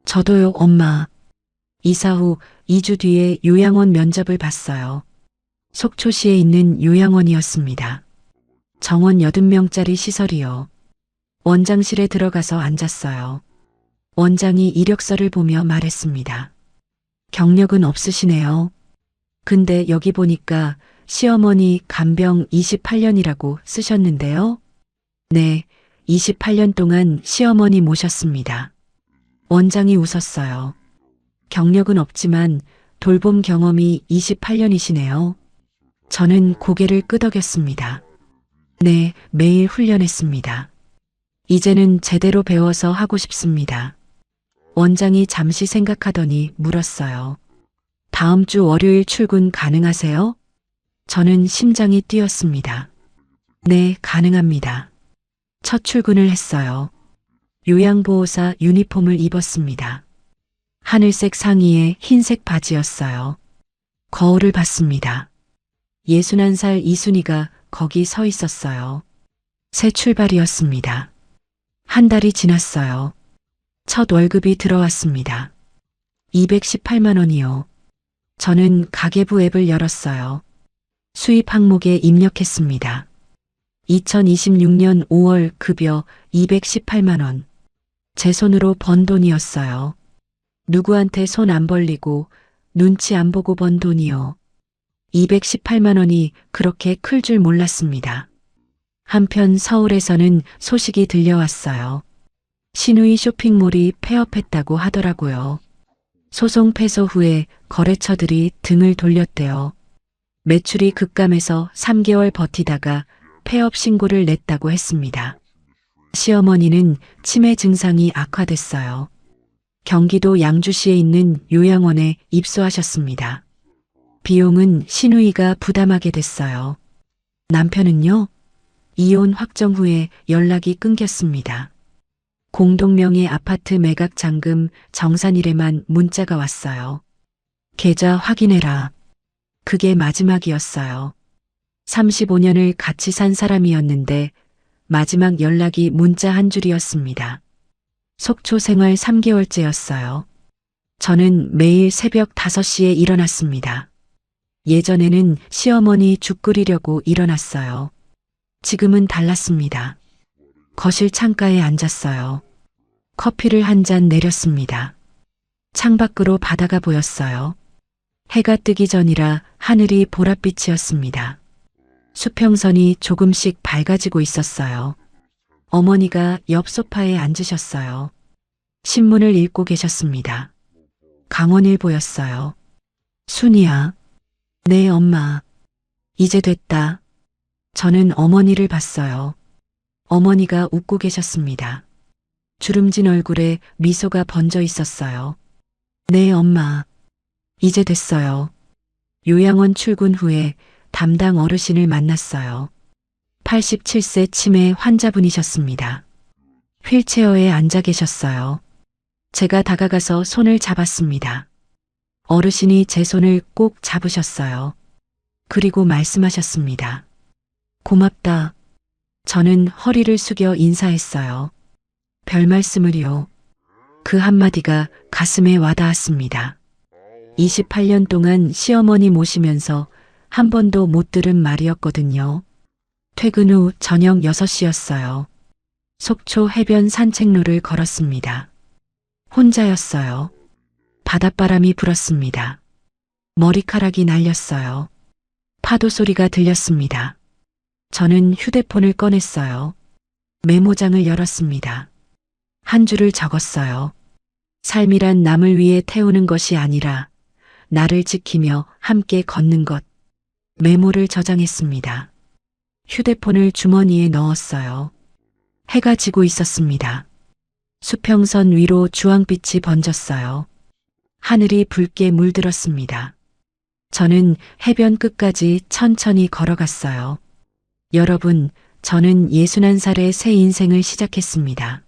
저도요, 엄마. 이사 후 2주 뒤에 요양원 면접을 봤어요. 속초시에 있는 요양원이었습니다. 정원 80명짜리 시설이요. 원장실에 들어가서 앉았어요. 원장이 이력서를 보며 말했습니다. 경력은 없으시네요. 근데 여기 보니까 시어머니 간병 28년이라고 쓰셨는데요. 네, 28년 동안 시어머니 모셨습니다. 원장이 웃었어요. 경력은 없지만 돌봄 경험이 28년이시네요. 저는 고개를 끄덕였습니다. 네, 매일 훈련했습니다. 이제는 제대로 배워서 하고 싶습니다. 원장이 잠시 생각하더니 물었어요. 다음 주 월요일 출근 가능하세요? 저는 심장이 뛰었습니다. 네, 가능합니다. 첫 출근을 했어요. 요양보호사 유니폼을 입었습니다. 하늘색 상의에 흰색 바지였어요. 거울을 봤습니다. 61살 이순이가 거기 서 있었어요. 새 출발이었습니다. 한 달이 지났어요. 첫 월급이 들어왔습니다. 218만 원이요. 저는 가계부 앱을 열었어요. 수입 항목에 입력했습니다. 2026년 5월 급여 218만 원. 제 손으로 번 돈이었어요. 누구한테 손 안 벌리고 눈치 안 보고 번 돈이요. 218만 원이 그렇게 클 줄 몰랐습니다. 한편 서울에서는 소식이 들려왔어요. 신우이 쇼핑몰이 폐업했다고 하더라고요. 소송 패소 후에 거래처들이 등을 돌렸대요. 매출이 급감해서 3개월 버티다가 폐업 신고를 냈다고 했습니다. 시어머니는 치매 증상이 악화됐어요. 경기도 양주시에 있는 요양원에 입소하셨습니다. 비용은 시누이가 부담하게 됐어요. 남편은요? 이혼 확정 후에 연락이 끊겼습니다. 공동명의 아파트 매각 잔금 정산일에만 문자가 왔어요. 계좌 확인해라. 그게 마지막이었어요. 35년을 같이 산 사람이었는데 마지막 연락이 문자 한 줄이었습니다. 속초 생활 3개월째였어요. 저는 매일 새벽 5시에 일어났습니다. 예전에는 시어머니 죽 끓이려고 일어났어요. 지금은 달랐습니다. 거실 창가에 앉았어요. 커피를 한 잔 내렸습니다. 창밖으로 바다가 보였어요. 해가 뜨기 전이라 하늘이 보랏빛이었습니다. 수평선이 조금씩 밝아지고 있었어요. 어머니가 옆 소파에 앉으셨어요. 신문을 읽고 계셨습니다. 강원일보였어요. 순이야. 네, 엄마. 이제 됐다. 저는 어머니를 봤어요. 어머니가 웃고 계셨습니다. 주름진 얼굴에 미소가 번져 있었어요. 네, 엄마. 이제 됐어요. 요양원 출근 후에 담당 어르신을 만났어요. 87세 치매 환자분이셨습니다. 휠체어에 앉아 계셨어요. 제가 다가가서 손을 잡았습니다. 어르신이 제 손을 꼭 잡으셨어요. 그리고 말씀하셨습니다. 고맙다. 저는 허리를 숙여 인사했어요. 별 말씀을요. 그 한마디가 가슴에 와닿았습니다. 28년 동안 시어머니 모시면서 한 번도 못 들은 말이었거든요. 퇴근 후 저녁 6시였어요. 속초 해변 산책로를 걸었습니다. 혼자였어요. 바닷바람이 불었습니다. 머리카락이 날렸어요. 파도 소리가 들렸습니다. 저는 휴대폰을 꺼냈어요. 메모장을 열었습니다. 한 줄을 적었어요. 삶이란 남을 위해 태우는 것이 아니라 나를 지키며 함께 걷는 것. 메모를 저장했습니다. 휴대폰을 주머니에 넣었어요. 해가 지고 있었습니다. 수평선 위로 주황빛이 번졌어요. 하늘이 붉게 물들었습니다. 저는 해변 끝까지 천천히 걸어갔어요. 여러분, 저는 61살의 새 인생을 시작했습니다.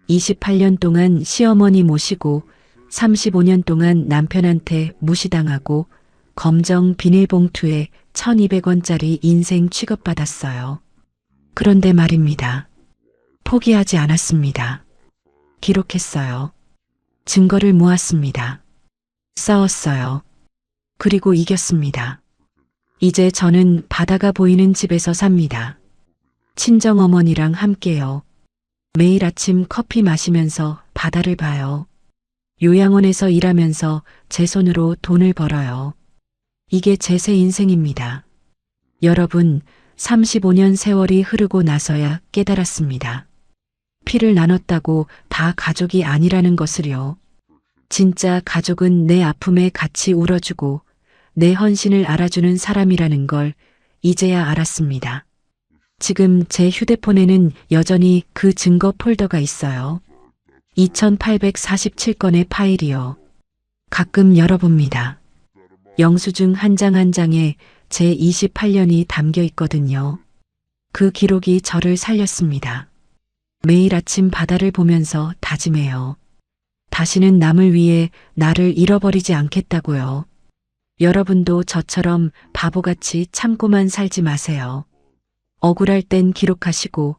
28년 동안 시어머니 모시고 35년 동안 남편한테 무시당하고 검정 비닐봉투에 1200원짜리 인생 취급받았어요. 그런데 말입니다. 포기하지 않았습니다. 기록했어요. 증거를 모았습니다. 싸웠어요. 그리고 이겼습니다. 이제 저는 바다가 보이는 집에서 삽니다. 친정어머니랑 함께요. 매일 아침 커피 마시면서 바다를 봐요. 요양원에서 일하면서 제 손으로 돈을 벌어요. 이게 제 새 인생입니다. 여러분, 35년 세월이 흐르고 나서야 깨달았습니다. 피를 나눴다고 다 가족이 아니라는 것을요. 진짜 가족은 내 아픔에 같이 울어주고 내 헌신을 알아주는 사람이라는 걸 이제야 알았습니다. 지금 제 휴대폰에는 여전히 그 증거 폴더가 있어요. 2847건의 파일이요. 가끔 열어봅니다. 영수증 한 장 한 장에 제 28년이 담겨 있거든요. 그 기록이 저를 살렸습니다. 매일 아침 바다를 보면서 다짐해요. 다시는 남을 위해 나를 잃어버리지 않겠다고요. 여러분도 저처럼 바보같이 참고만 살지 마세요. 억울할 땐 기록하시고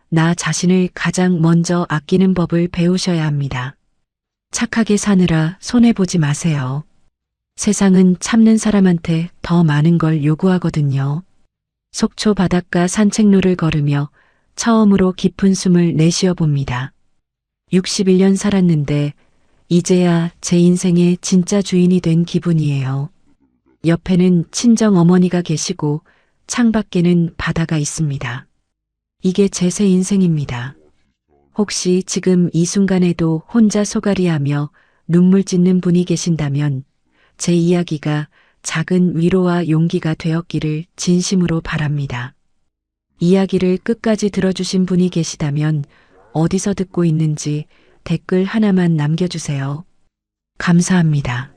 나 자신을 가장 먼저 아끼는 법을 배우셔야 합니다. 착하게 사느라 손해보지 마세요. 세상은 참는 사람한테 더 많은 걸 요구하거든요. 속초 바닷가 산책로를 걸으며 처음으로 깊은 숨을 내쉬어 봅니다. 61년 살았는데 이제야 제 인생의 진짜 주인이 된 기분이에요. 옆에는 친정 어머니가 계시고 창밖에는 바다가 있습니다. 이게 제 새 인생입니다. 혹시 지금 이 순간에도 혼자 소갈이하며 눈물 짓는 분이 계신다면 제 이야기가 작은 위로와 용기가 되었기를 진심으로 바랍니다. 이야기를 끝까지 들어주신 분이 계시다면 어디서 듣고 있는지 댓글 하나만 남겨주세요. 감사합니다.